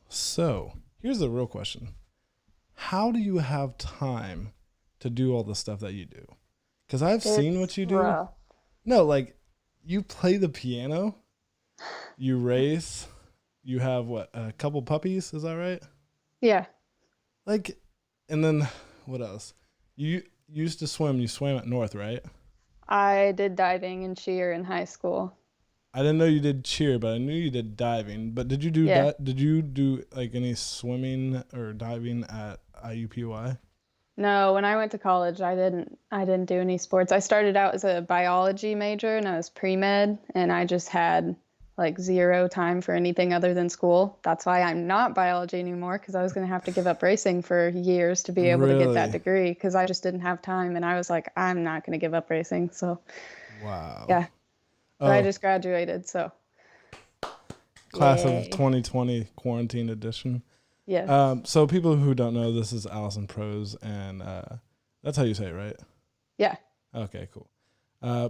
So here's the real question. How do you have time to do all the stuff that you do? Because I've seen It's what you do. rough. No, like you play the piano, you race, you have what, a couple puppies, is that right? Yeah, Like, and then what else? You used to swim, you swam at North, right? I did diving and cheer in high school. I didn't know you did cheer, but I knew you did diving. But did you do Yeah. did you do like any swimming or diving at IUPUI? No, when I went to college, I didn't do any sports. I started out as a biology major and I was pre-med and I just had like zero time for anything other than school. That's why I'm not biology anymore because I was going to have to give up racing for years to be able to get that Really? degree because I just didn't have time and I was like, I'm not going to give up racing. So, Wow. yeah, but I Oh, just graduated, so class of yay. 2020 quarantine edition. Yes. So people who don't know, this is Alison Prose, and that's how you say it, right? Yeah. Okay, cool.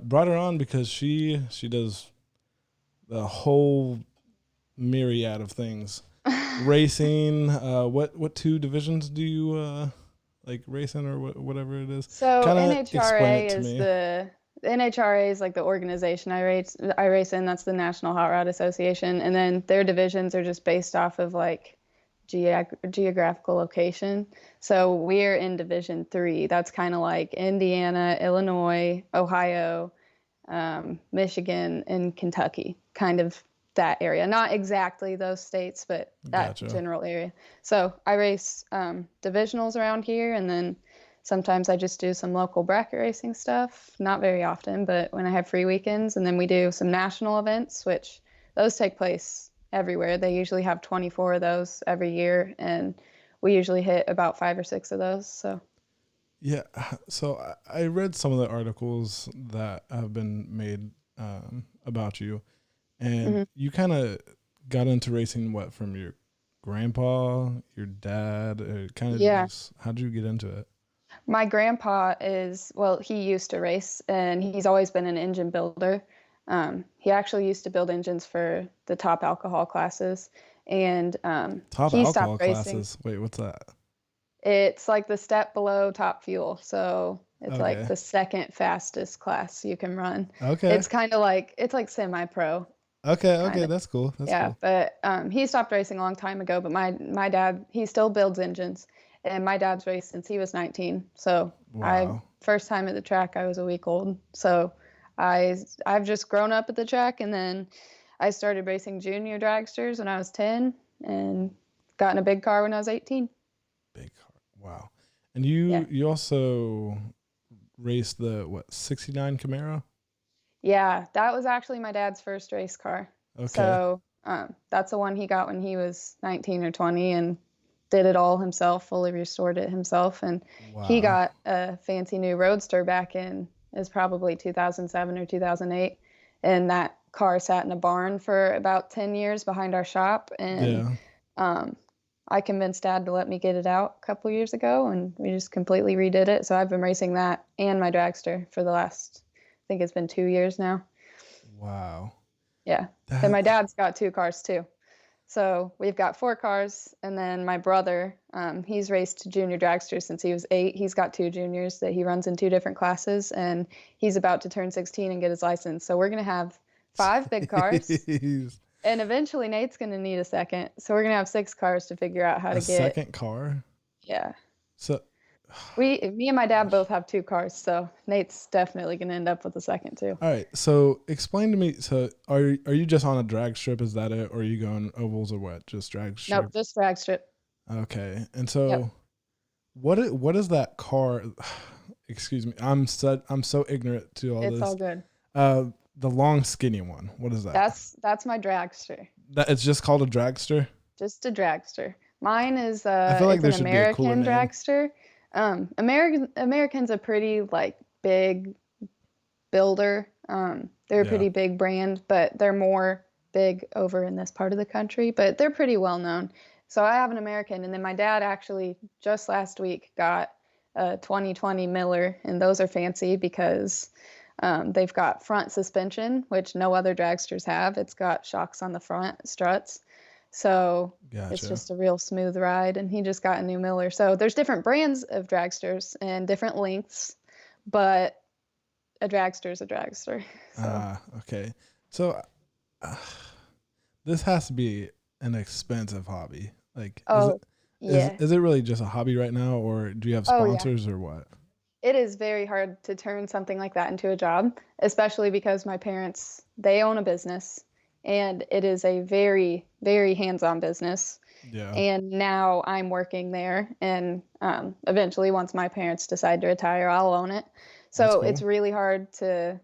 Brought her on because she does the whole myriad of things. Racing. What two divisions do you like racing or whatever it is? So Kind of explain NHRA it to is me. the NHRA is like the organization I race in. That's the National Hot Rod Association, and then their divisions are just based off of like geographical location. So we're in Division 3. That's kind of like Indiana, Illinois, Ohio, Michigan, and Kentucky, kind of that area. Not exactly those states, but that Gotcha. general area. So I race divisionals around here, and then sometimes I just do some local bracket racing stuff. Not very often, but when I have free weekends, and then we do some national events, which those take place everywhere. They usually have 24 of those every year, and we usually hit about five or six of those. So, Yeah. So I read some of the articles that have been made about you, and mhm. you kind of got into racing what from your grandpa, your dad. Kind of Yeah. just how did you get into it? My grandpa well, he used to race and he's always been an engine builder. He actually used to build engines for the top alcohol classes and Top he stopped alcohol racing. classes. Wait, what's that? It's like the step below top fuel. So it's like Okay. the second fastest class you can run. Okay. It's kind of like, it's like semi-pro Okay. kind Okay. of. That's cool. That's Yeah, cool. but he stopped racing a long time ago. But my dad, he still builds engines, and my dad's raced since he was 19. So I Wow. first time at the track, I was a week old. So I've just grown up at the track, and then I started racing junior dragsters when I was 10, and got in a big car when I was 18. Big car. Wow. And you Yeah, you also raced the what 69 Camaro? yeah, that was actually my dad's first race car. Okay. So that's the one he got when he was 19 or 20, and did it all himself, fully restored it himself. And he Wow. got a fancy new Roadster back in, is probably 2007 or 2008. And that car sat in a barn for about 10 years behind our shop. And Yeah. um, I convinced dad to let me get it out a couple years ago, and we just completely redid it. So I've been racing that and my dragster for the last, I think it's been 2 years now. Wow. Yeah. Then That my dad's got two cars too. So we've got four cars, and then my brother, he's raced junior dragster since he was 8. He's got two juniors that he runs in two different classes, and he's about to turn 16 and get his license. So we're gonna have five big cars, Jeez. and eventually Nate's gonna need a second. So we're gonna have six cars to figure out how A to get. second car? Yeah, So me and my dad gosh. both have two cars, so Nate's definitely gonna end up with a second too. All right. So explain to me. So are you just on a drag strip? Is that it, or are you going ovals or what? Just drag Nope, strip. just drag strip. Okay. And Yep, so what is that car? Excuse me. I'm so ignorant to all it's all this. good. Uh, the long skinny one. What is that? That's my dragster. That it's just called a dragster. Just a dragster. Mine is I feel like it's there an should be a cooler American name. dragster. American's a pretty like big builder. They're a Yeah. pretty big brand, but they're more big over in this part of the country, but they're pretty well known. So I have an American, and then my dad actually just last week got a 2020 Miller, and those are fancy because they've got front suspension, which no other dragsters have. It's got shocks on the front struts, So it's Gotcha. just a real smooth ride. And he just got a new Miller. So there's different brands of dragsters and different lengths, but a dragster is a dragster. So, Okay. So uh, this has to be an expensive hobby. Like, oh, yeah. is it really just a hobby right now, or do you have Oh, yeah. sponsors or what? It is very hard to turn something like that into a job, especially because my parents, they own a business and it is a very, very hands-on business. Yeah, And now I'm working there, and eventually, once my parents decide to retire, I'll own it. that's So it's cool. really hard to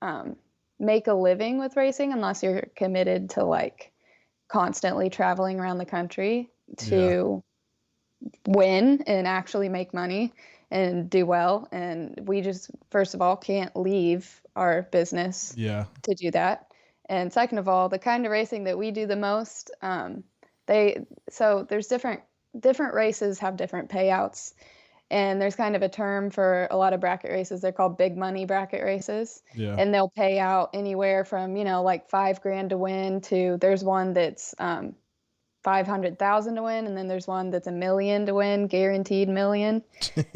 um, make a living with racing unless you're committed to like constantly traveling around the country Yeah, to win and actually make money and do well. And we just, first of all, can't leave our business yeah, to do that. And second of all, the kind of racing that we do the most, they so there's different races have different payouts, and there's kind of a term for a lot of bracket races. They're called big money bracket races, yeah. and they'll pay out anywhere from like 5 grand to win to there's one that's 500,000 to win, and then there's one that's 1 million to win, guaranteed million.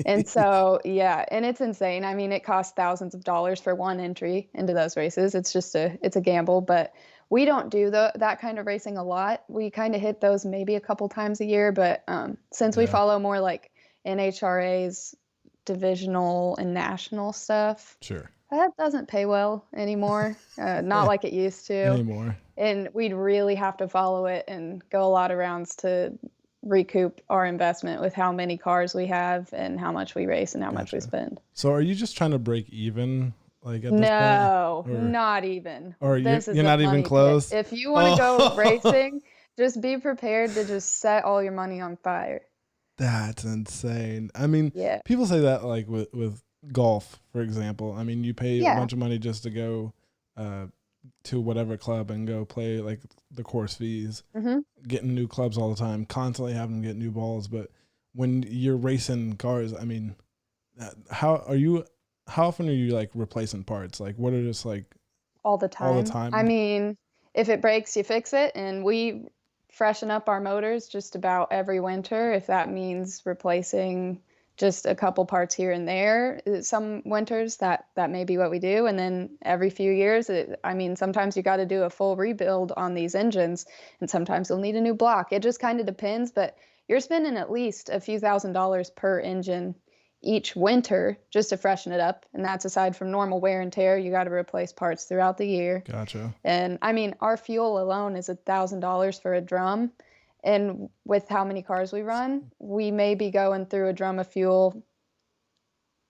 And so, yeah, and it's insane. I mean, it costs thousands of dollars for one entry into those races. It's a gamble, but we don't do that kind of racing a lot. We kind of hit those maybe a couple times a year, but since we Yeah, follow more like NHRA's divisional and national stuff, sure. that doesn't pay well anymore. Not like it used to. Anymore. And we'd really have to follow it and go a lot of rounds to recoup our investment with how many cars we have and how much we race and how much we Gotcha. spend. So are you just trying to break even, like at this point, No, or not even. you're This is you're a not even money pit. close? If you want to go Oh, racing, just be prepared to just set all your money on fire. that's insane. I mean, Yeah. people say that like with golf, for example. I mean, you pay a Yeah. bunch of money just to go uh, to whatever club and go play like the course fees, hmm getting new clubs all the time, constantly having to get new balls. But when you're racing cars, I mean, how are you? How often are you like replacing parts? Like, what are just like All the all the time. I time? mean, if it breaks, you fix it, and we freshen up our motors just about every winter. If that means replacing just a couple parts here and there, some winters that may be what we do, and then every few years, I mean, sometimes you got to do a full rebuild on these engines, and sometimes you'll need a new block. It just kind of depends, but you're spending at least a few $1,000s per engine each winter just to freshen it up. And that's aside from normal wear and tear. You got to replace parts throughout the year. Gotcha. And I mean, our fuel alone is $1,000 for a drum. And with how many cars we run, we may be going through a drum of fuel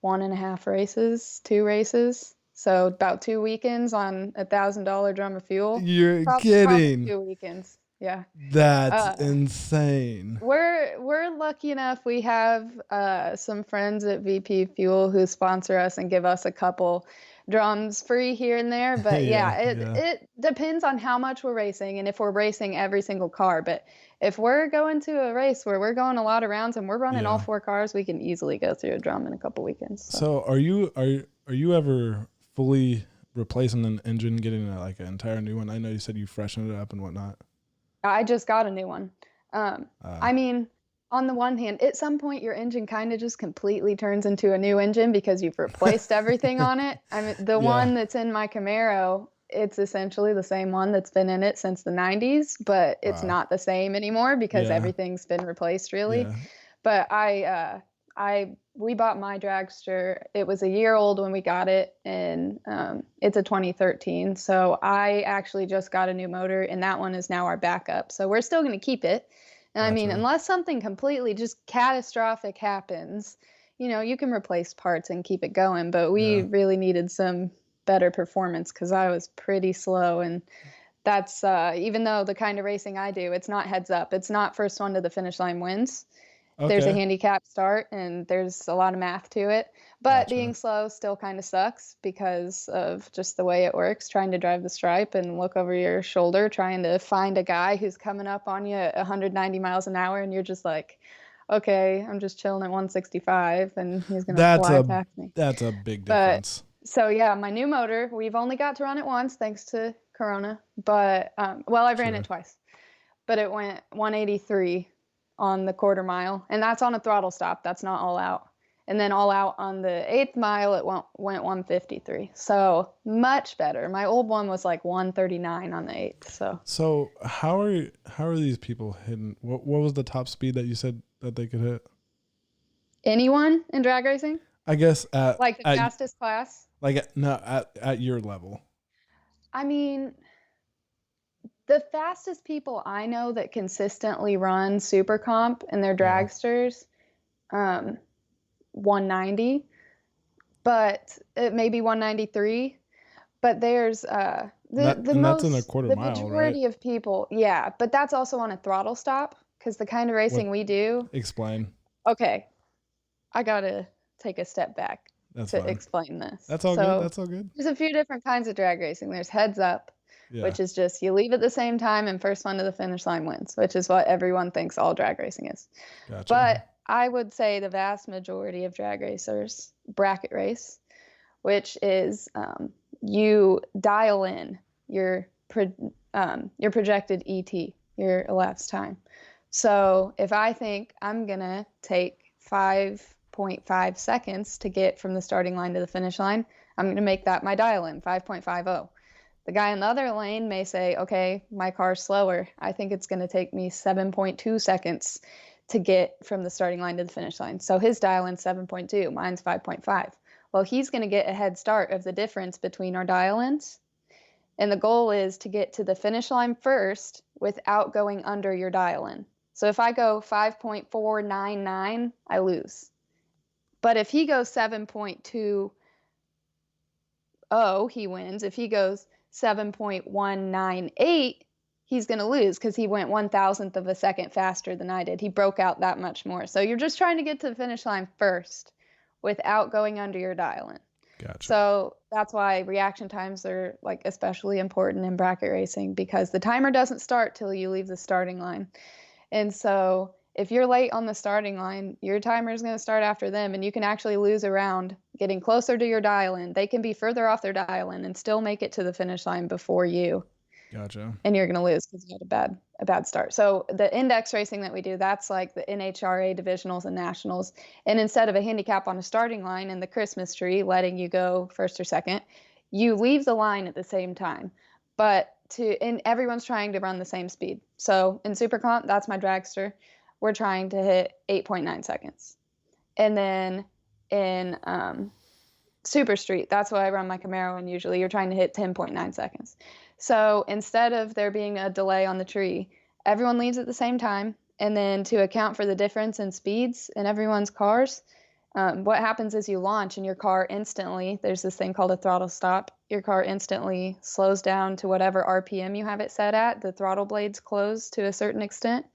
1.5 races, 2 races. So about 2 weekends on $1,000 drum of fuel. You're Probably kidding. 2 weekends. Yeah. That's Uh, insane. we're lucky enough. We have some friends at VP Fuel who sponsor us and give us a couple drums free here and there. But Yeah, yeah, it yeah, it depends on how much we're racing and if we're racing every single car. But if we're going to a race where we're going a lot of rounds and we're running all yeah. 4 cars, we can easily go through a drum in a couple weekends. So So are you ever fully replacing an engine, getting like an entire new one? I know you said you freshened it up and whatnot. I just got a new one. Uh, I mean, on the one hand, at some point your engine kind of just completely turns into a new engine because you've replaced everything on it. I mean, the yeah. one that's in my Camaro, it's essentially the same one that's been in it since the 90s, but it's Wow. not the same anymore because Yeah. everything's been replaced really. Yeah. But we bought my dragster. It was a year old when we got it, and it's a 2013. So I actually just got a new motor, and that one is now our backup. So we're still going to keep it. And I mean, Gotcha. unless something completely just catastrophic happens, you can replace parts and keep it going. But we Yeah. really needed some better performance because I was pretty slow. And that's even though the kind of racing I do, it's not heads up. It's not first one to the finish line wins. There's a Okay. handicap start and there's a lot of math to it. But Gotcha. being slow still kind of sucks because of just the way it works, trying to drive the stripe and look over your shoulder, trying to find a guy who's coming up on you at 190 miles an hour and you're just like, okay, I'm just chilling at 165 and he's going to That's fly a past me. that's a big But difference. so yeah, my new motor, we've only got to run it once thanks to Corona, but well, I've ran it Sure. twice. but it went 183 on the quarter mile, and that's on a throttle stop. That's not all out. And then all out on the 8th mile, it went 153. So much better. My old one was like 139 on the 8th. So how are these people hitting? What was the top speed that you said that they could hit? Anyone in drag racing? I guess Like the fastest class? At your level. I mean, the fastest people I know that consistently run super comp in their dragsters, 190, but it may be 193. But there's the that's in a quarter mile, majority right? of people, yeah. But that's also on a throttle stop because the kind of racing we do. Explain. Okay, I gotta take a step back to fine. explain this. That's all good. That's all good. There's a few different kinds of drag racing. There's heads up, which is just you leave at the same time and first one to the finish line wins, which is what everyone thinks all drag racing is. Gotcha. But I would say the vast majority of drag racers bracket race, which is you dial in your projected ET, your elapsed time. So if I think I'm gonna take 5.5 seconds to get from the starting line to the finish line, I'm gonna make that my dial in, 5.50. The guy in the other lane may say, okay, my car's slower. I think it's going to take me 7.2 seconds to get from the starting line to the finish line. So his dial in 7.2, mine's 5.5. Well, he's going to get a head start of the difference between our dial ins. And the goal is to get to the finish line first without going under your dial in. So if I go 5.499, I lose. But if he goes 7.20, he wins. If he goes 7.198, he's going to lose because he went 1,000th of a second faster than I did. He broke out that much more. So you're just trying to get to the finish line first without going under your dial-in. Gotcha. So that's why reaction times are like especially important in bracket racing because the timer doesn't start till you leave the starting line. And so if you're late on the starting line, your timer is going to start after them, and you can actually lose a round getting closer to your dial-in. They can be further off their dial-in and still make it to the finish line before you. Gotcha. And you're going to lose because you had a bad start. So the index racing that we do, that's like the NHRA divisionals and nationals. And instead of a handicap on a starting line and the Christmas tree letting you go first or second, you leave the line at the same time. And everyone's trying to run the same speed. So in Super Comp, that's my dragster. We're trying to hit 8.9 seconds. And then in Super Street, that's what I run my Camaro in usually. You're trying to hit 10.9 seconds. So instead of there being a delay on the tree, everyone leaves at the same time. And then to account for the difference in speeds in everyone's cars, what happens is you launch and your car instantly, there's this thing called a throttle stop. Your car instantly slows down to whatever RPM you have it set at. The throttle blades close to a certain extent.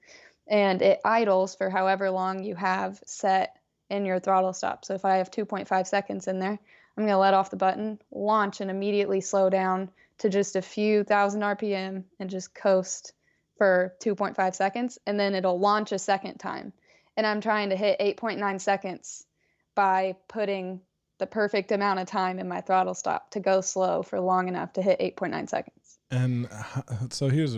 And it idles for however long you have set in your throttle stop. So if I have 2.5 seconds in there, I'm going to let off the button, launch, and immediately slow down to just a few thousand RPM and just coast for 2.5 seconds. And then it'll launch a second time. And I'm trying to hit 8.9 seconds by putting the perfect amount of time in my throttle stop to go slow for long enough to hit 8.9 seconds. And so here's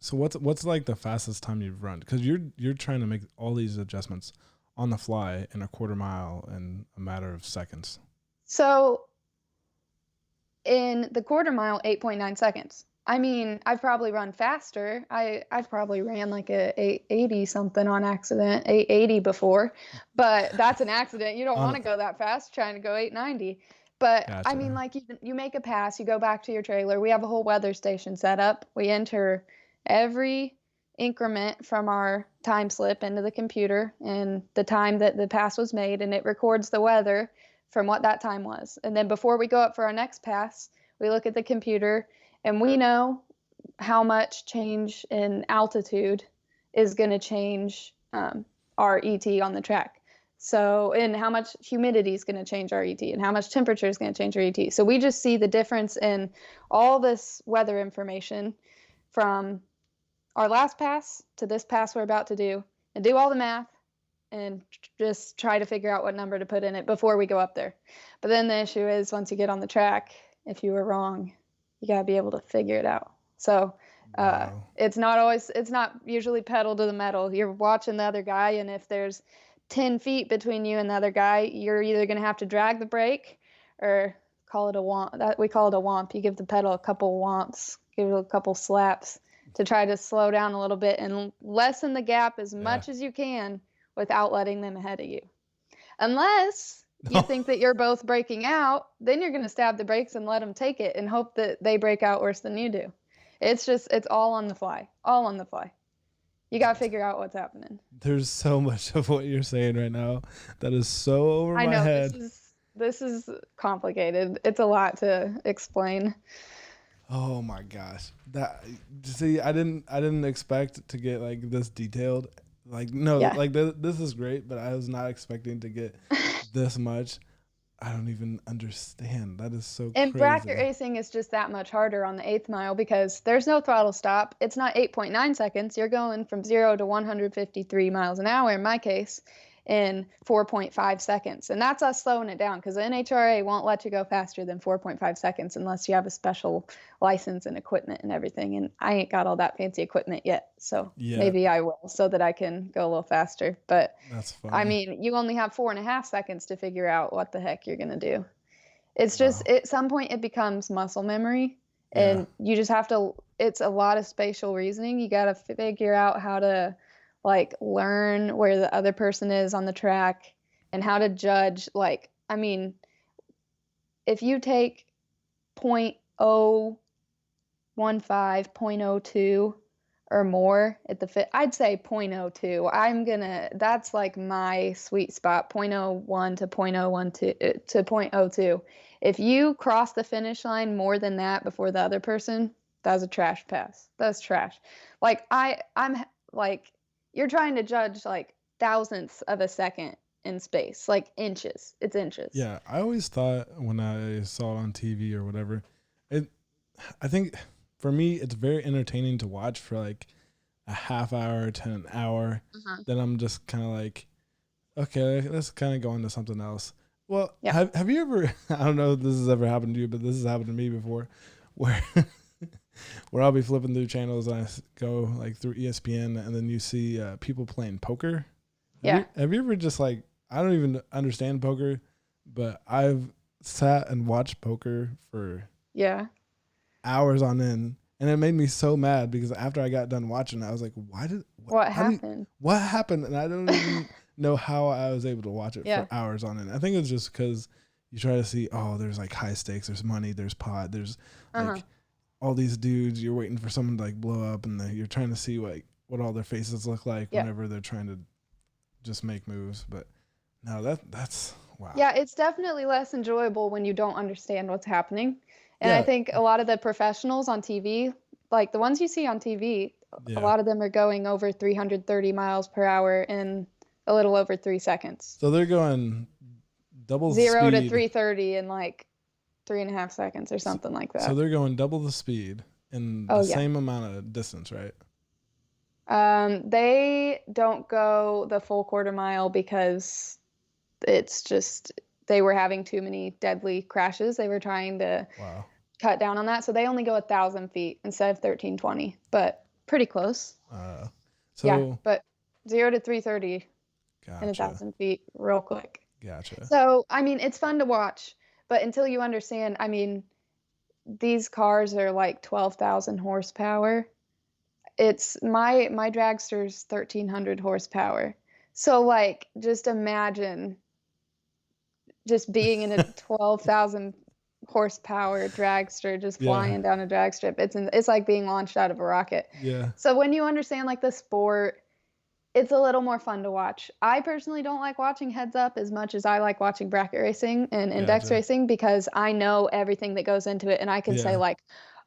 so what's like the fastest time you've run? Because you're trying to make all these adjustments on the fly in a quarter mile in a matter of seconds. So in the quarter mile, 8.9 seconds. I mean, I've probably run faster. I've probably ran like a 880 something on accident, 880 before, but that's an accident. You don't want to go that fast trying to go 890. But Gotcha. I mean, like you make a pass, you go back to your trailer. We have a whole weather station set up. We enter every increment from our time slip into the computer and the time that the pass was made, and it records the weather from what that time was. And then before we go up for our next pass, we look at the computer and we know how much change in altitude is going to change our ET on the track. So, and how much humidity is going to change our ET and how much temperature is going to change our ET. So we just see the difference in all this weather information from our last pass to this pass we're about to do, and do all the math and just try to figure out what number to put in it before we go up there. But then the issue is once you get on the track, if you were wrong, you got to be able to figure it out. So Wow. it's not usually pedal to the metal. You're watching the other guy, and if there's 10 feet between you and the other guy, you're either going to have to drag the brake or call it a womp. We call it a womp. You give the pedal a couple womps, give it a couple slaps to try to slow down a little bit and lessen the gap as Yeah. much as you can without letting them ahead of you. Unless you think that you're both breaking out, then you're going to stab the brakes and let them take it and hope that they break out worse than you do. It's all on the fly, all on the fly. You got to figure out what's happening. There's so much of what you're saying right now that is so over I my know head. this is complicated. It's a lot to explain. Oh my gosh. I didn't expect to get like this detailed. Like no, Yeah. like this is great, but I was not expecting to get this much. I don't even understand. That is so And crazy. bracket racing is just that much harder on the 8th mile because there's no throttle stop. It's not 8.9 seconds. You're going from 0 to 153 miles an hour in my case in 4.5 seconds. And that's us slowing it down because the NHRA won't let you go faster than 4.5 seconds unless you have a special license and equipment and everything. And I ain't got all that fancy equipment yet. So maybe I will so that I can go a little faster. But that's funny. I mean, you only have 4.5 seconds to figure out what the heck you're going to do. It's just at some point it becomes muscle memory and you just have to, it's a lot of spatial reasoning. You got to figure out how to like learn where the other person is on the track and how to judge. Like, I mean, if you take 0.015, 0.02 or more at the fit, I'd say 0.02. That's like my sweet spot, 0.01 to 0.012 to 0.02. If you cross the finish line more than that before the other person, that's a trash pass. That's trash. Like I'm like, you're trying to judge like thousandths of a second in space, like inches. It's inches. Yeah, I always thought when I saw it on TV or whatever, I think for me it's very entertaining to watch for like a half hour to an hour. Then I'm just kind of like, okay, let's kind of go into something else. Well, have you ever, I don't know if this has ever happened to you, but this has happened to me before, where where I'll be flipping through channels and I go like through ESPN and then you see people playing poker. Have you ever just like, I don't even understand poker, but I've sat and watched poker for hours on end. And it made me so mad because after I got done watching, I was like, what happened? What happened? And I don't even know how I was able to watch it for hours on end. I think it's just because you try to see, there's like high stakes, there's money, there's pot, there's like all these dudes. You're waiting for someone to like blow up, and you're trying to see what all their faces look like whenever they're trying to just make moves. But no, that's wow. Yeah, it's definitely less enjoyable when you don't understand what's happening. And I think a lot of the professionals on TV, like the ones you see on TV, a lot of them are going over 330 miles per hour in a little over 3 seconds. So they're going double 0 speed. to 330 in like 3.5 seconds or something like that. So they're going double the speed in the same amount of distance, right? They don't go the full quarter mile because it's just they were having too many deadly crashes. They were trying to cut down on that, so they only go 1,000 feet instead of 1,320, but pretty close. But 0 to 330 in 1,000 feet real quick. Gotcha. So I mean, it's fun to watch, but until you understand, I mean, these cars are like 12,000 horsepower. It's my dragster's 1,300 horsepower. So like, just imagine just being in a 12,000 horsepower dragster, just flying down a drag strip. It's like being launched out of a rocket. Yeah. So when you understand like the sport, it's a little more fun to watch. I personally don't like watching heads up as much as I like watching bracket racing and index racing because I know everything that goes into it, and I can say like,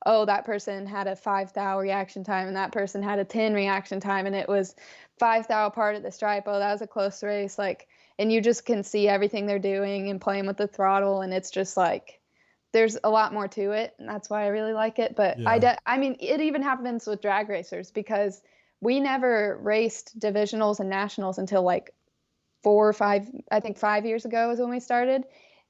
oh, that person had a 5 thou reaction time and that person had a 10 reaction time and it was 5 thou apart at the stripe. Oh, that was a close race. Like, and you just can see everything they're doing and playing with the throttle, and it's just like there's a lot more to it, and that's why I really like it. But I mean, it even happens with drag racers because we never raced divisionals and nationals until like 4 or 5, I think 5 years ago is when we started.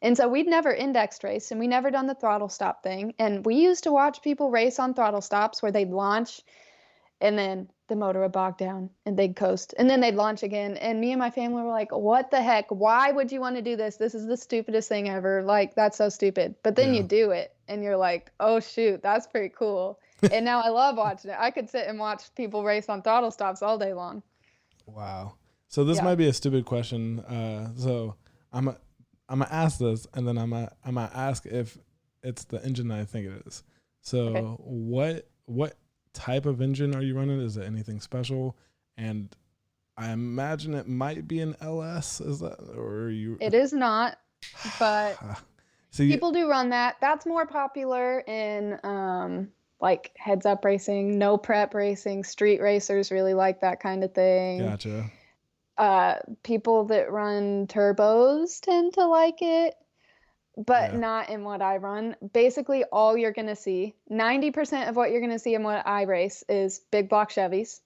And so we'd never indexed raced and we never done the throttle stop thing. And we used to watch people race on throttle stops where they'd launch and then the motor would bog down and they'd coast and then they'd launch again. And me and my family were like, what the heck? Why would you want to do this? This is the stupidest thing ever. Like, that's so stupid. But then you do it and you're like, oh, shoot, that's pretty cool. And now I love watching it. I could sit and watch people race on throttle stops all day long. Wow. So this might be a stupid question. So I'm gonna ask this, and then I'm gonna ask if it's the engine that I think it is. So what type of engine are you running? Is it anything special? And I imagine it might be an LS. Is that, or are you? It is not, but people do run that. That's more popular in like heads up racing, no prep racing. Street racers really like that kind of thing. Gotcha. People that run turbos tend to like it, but not in what I run. Basically, all you're going to see, 90% of what you're going to see in what I race is big block Chevys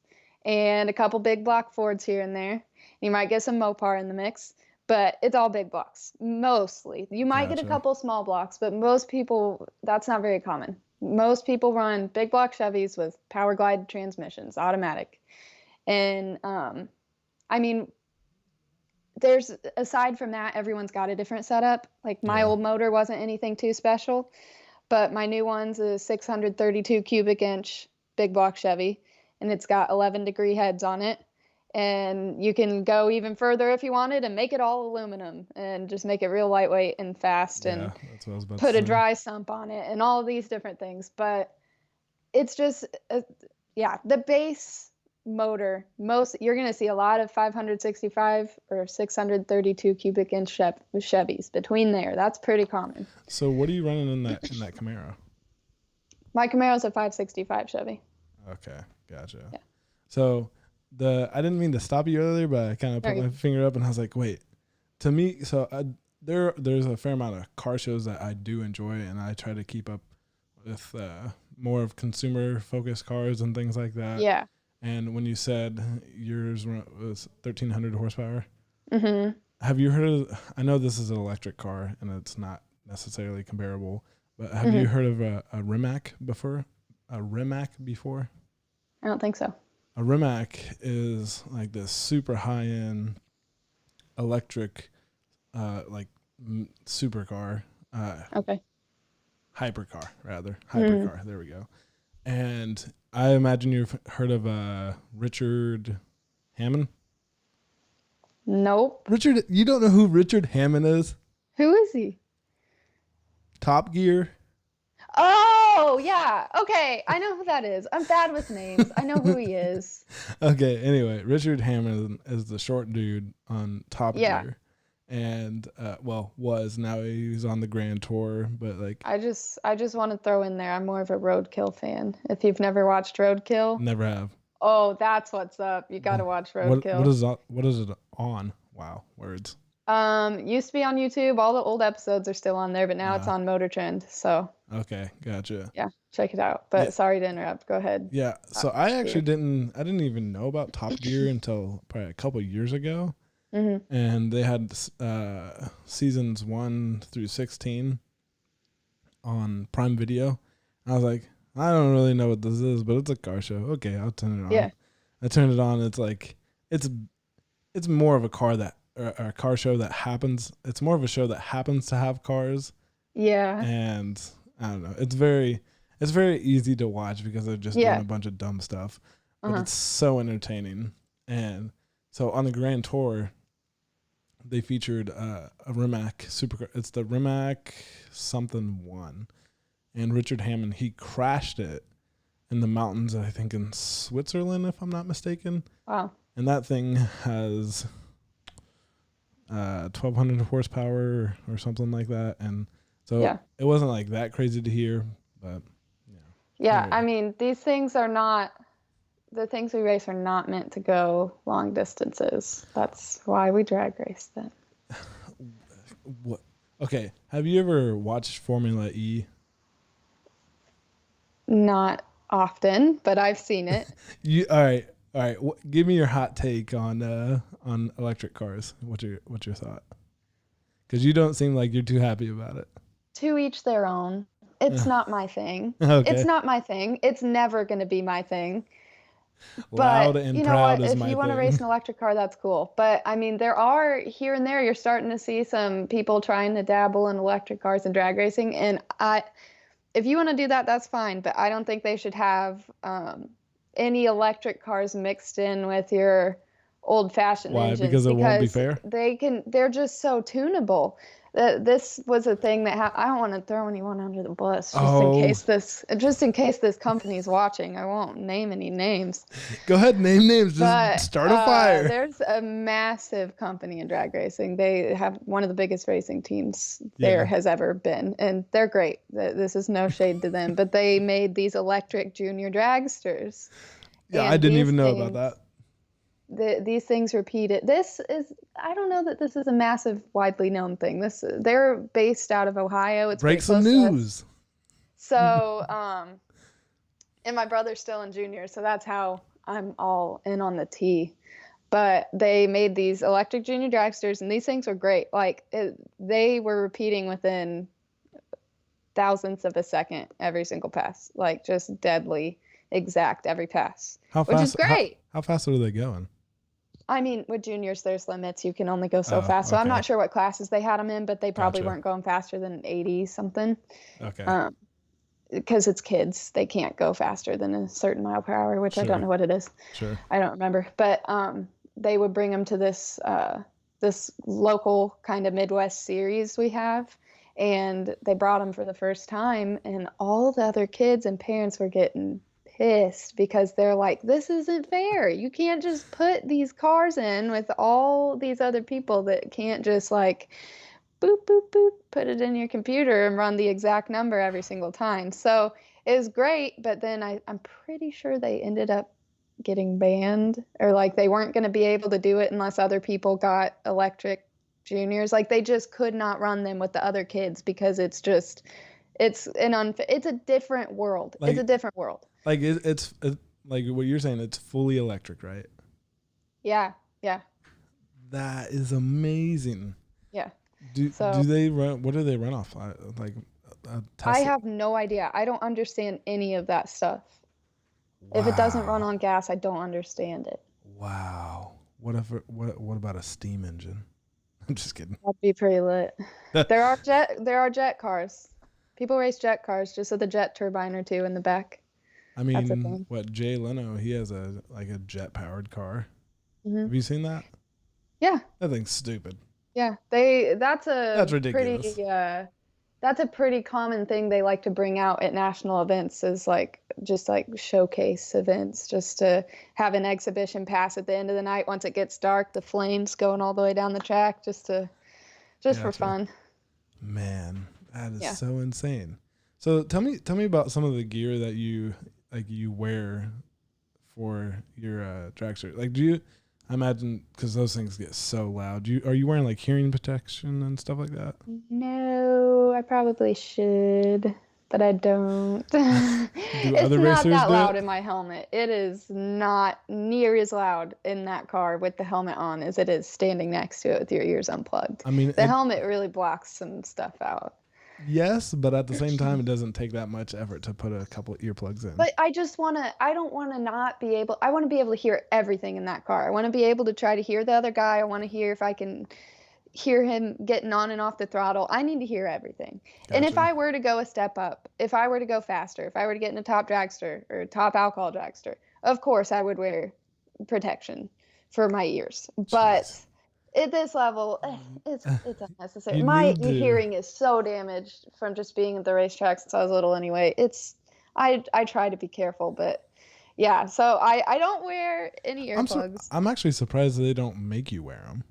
and a couple big block Fords here and there. You might get some Mopar in the mix, but it's all big blocks, mostly. You might get a couple small blocks, but most people, that's not very common. Most people run big block Chevys with power glide transmissions, automatic. And, I mean, there's, aside from that, everyone's got a different setup. Like my old motor wasn't anything too special, but my new one's a 632 cubic inch big block Chevy, and it's got 11-degree heads on it. And you can go even further if you wanted and make it all aluminum and just make it real lightweight and fast and that's what I was about put to a say. dry sump on it and all of these different things. But it's just, the base motor, you're going to see a lot of 565 or 632 cubic inch Chevys between there. That's pretty common. So what are you running in that Camaro? My Camaro's a 565 Chevy. Okay, gotcha. Yeah. So I didn't mean to stop you earlier, but I kind of put my finger up and I was like, wait. To me, so there's a fair amount of car shows that I do enjoy, and I try to keep up with more of consumer focused cars and things like that. Yeah. And when you said yours was 1,300 horsepower, have you heard of, I know this is an electric car and it's not necessarily comparable, but have you heard of a Rimac before? A Rimac before? I don't think so. A Rimac is like this super high-end electric, supercar. Hypercar, rather. Hypercar, there we go. And I imagine you've heard of Richard Hammond? Nope. Richard, you don't know who Richard Hammond is? Who is he? Top Gear. Oh, yeah. Okay. I know who that is. I'm bad with names. I know who he is. Okay. Anyway, Richard Hammond is the short dude on Top Gear. And, was. Now he's on the Grand Tour, but like. I just want to throw in there, I'm more of a Roadkill fan. If you've never watched Roadkill. Never have. Oh, that's what's up. You got to watch Roadkill. What is it on? Wow. Words. Used to be on YouTube. All the old episodes are still on there, but now it's on Motor Trend. So. Okay, gotcha. Yeah, check it out. But sorry to interrupt. Go ahead. Yeah, so I actually didn't even know about Top Gear until probably a couple of years ago. And they had seasons 1 through 16 on Prime Video. And I was like, I don't really know what this is, but it's a car show. Okay, I'll turn it on. Yeah. I turned it on. It's like it's more of a a car show that happens. It's more of a show that happens to have cars. Yeah. And I don't know. It's very easy to watch because they're just doing a bunch of dumb stuff, but it's so entertaining. And so on the Grand Tour, they featured a Rimac supercar. It's the Rimac something 1, and Richard Hammond, he crashed it in the mountains, I think in Switzerland, if I'm not mistaken. Wow. And that thing has 1,200 horsepower or something like that, and so it wasn't like that crazy to hear, but yeah. I mean, these things are not. The things we race are not meant to go long distances. That's why we drag race them. What? Okay. Have you ever watched Formula E? Not often, but I've seen it. All right. Give me your hot take on electric cars. What's your thought? Because you don't seem like you're too happy about it. To each their own. It's not my thing. Okay. It's not my thing. It's never going to be my thing. Loud But and you know proud what? is If my you want to thing. race an electric car, that's cool. But I mean, there are here and there, you're starting to see some people trying to dabble in electric cars and drag racing. And if you want to do that, that's fine. But I don't think they should have any electric cars mixed in with your old-fashioned Why? engines Because it won't be because fair? they're just so tunable. This was a thing that I don't want to throw anyone under the bus just in case this company's watching. I won't name any names. Go ahead, name names. Just But start a fire. there's a massive company in drag racing. They have one of the biggest racing teams there has ever been, and they're great. This is no shade to them, but they made these electric junior dragsters. Yeah, and I didn't these even know things, about that. These things repeated. I don't know that this is a massive, widely known thing. They're based out of Ohio. It's Break some news. So, and my brother's still in junior, so that's how I'm all in on the T. But they made these electric junior dragsters, and these things were great. Like they were repeating within thousandths of a second every single pass, like just deadly exact every pass, which is great. How fast are they going? I mean, with juniors, there's limits. You can only go so fast. So I'm not sure what classes they had them in, but they probably weren't going faster than 80 something. Okay. Because it's kids, they can't go faster than a certain mile per hour, which I don't know what it is. Sure. I don't remember. But they would bring them to this local kind of Midwest series we have, and they brought them for the first time, and all the other kids and parents were getting pissed because they're like, this isn't fair. You can't just put these cars in with all these other people that can't just like boop, boop, boop, put it in your computer and run the exact number every single time. So it was great, but then I'm pretty sure they ended up getting banned, or like they weren't going to be able to do it unless other people got electric juniors. Like they just could not run them with the other kids because it's a different world. It's a different world. Like it's like what you're saying, it's fully electric, right? Yeah. That is amazing. Yeah. Do they run? What do they run off? Like a Tesla? I have no idea. I don't understand any of that stuff. Wow. If it doesn't run on gas, I don't understand it. Wow. What about a steam engine? I'm just kidding. That'd be pretty lit. There are jet cars. People race jet cars just with a jet turbine or two in the back. I mean, Jay Leno, he has a jet powered car. Mm-hmm. Have you seen that? Yeah. That thing's stupid. Yeah, that's ridiculous. That's a pretty common thing they like to bring out at national events, is like just like showcase events, just to have an exhibition pass at the end of the night once it gets dark, the flames going all the way down the track, just for fun. Man, that is so insane. So tell me about some of the gear that you wear for your dragster. Like, I imagine, because those things get so loud. Are you wearing like hearing protection and stuff like that? No, I probably should, but I don't. It's not that loud in my helmet. It is not near as loud in that car with the helmet on as it is standing next to it with your ears unplugged. I mean, the helmet really blocks some stuff out. Yes, but at the same time, it doesn't take that much effort to put a couple earplugs in. But I don't want to not be able, I want to be able to hear everything in that car. I want to be able to try to hear the other guy. I want to hear if I can hear him getting on and off the throttle. I need to hear everything. Gotcha. And if I were to go a step up, if I were to go faster, if I were to get in a top dragster or a top alcohol dragster, of course I would wear protection for my ears. But Jeez. At this level, it's unnecessary. My hearing is so damaged from just being at the racetrack since I was little anyway. I try to be careful, but yeah. So I don't wear any earplugs. I'm actually surprised that they don't make you wear them.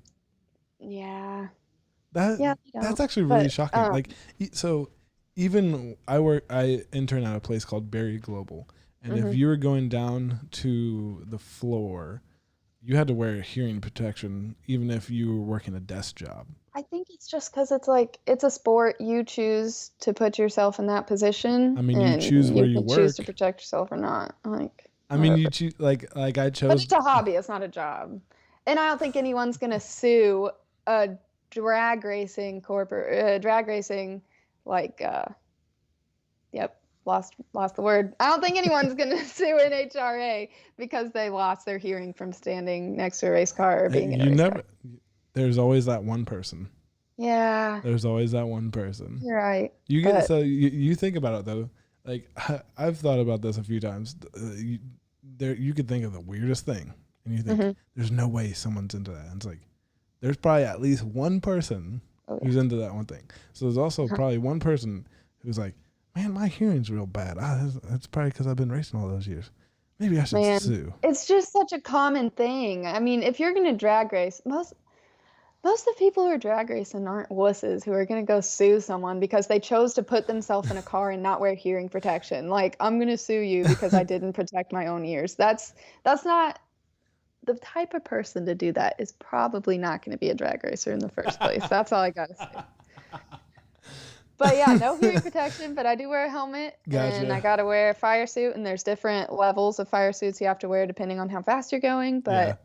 Yeah. That's actually really shocking. So even I intern at a place called Berry Global, and if you were going down to the floor, you had to wear hearing protection even if you were working a desk job. I think it's just because it's a sport. You choose to put yourself in that position. I mean, you choose where you work. You choose to protect yourself or not. I mean, you choose like I chose. But it's a hobby. It's not a job. And I don't think anyone's gonna sue a drag racing like yep, lost the word. I don't think anyone's gonna sue NHRA because they lost their hearing from standing next to a race car or being in a race car. There's always that one person. Yeah, There's always that one person. you're right. You think about it though. Like I've thought about this a few times. You could think of the weirdest thing, and you think there's no way someone's into that. And it's like there's probably at least one person who's into that one thing. So there's also probably one person who's like, man, my hearing's real bad. That's probably because I've been racing all those years. Maybe I should sue. It's just such a common thing. I mean, if you're gonna drag race, most of the people who are drag racing aren't wusses who are going to go sue someone because they chose to put themselves in a car and not wear hearing protection. Like, I'm going to sue you because I didn't protect my own ears. That's not the type of person to do that is probably not going to be a drag racer in the first place. That's all I got to say. But yeah, no hearing protection, but I do wear a helmet and I got to wear a fire suit, and there's different levels of fire suits you have to wear depending on how fast you're going. But,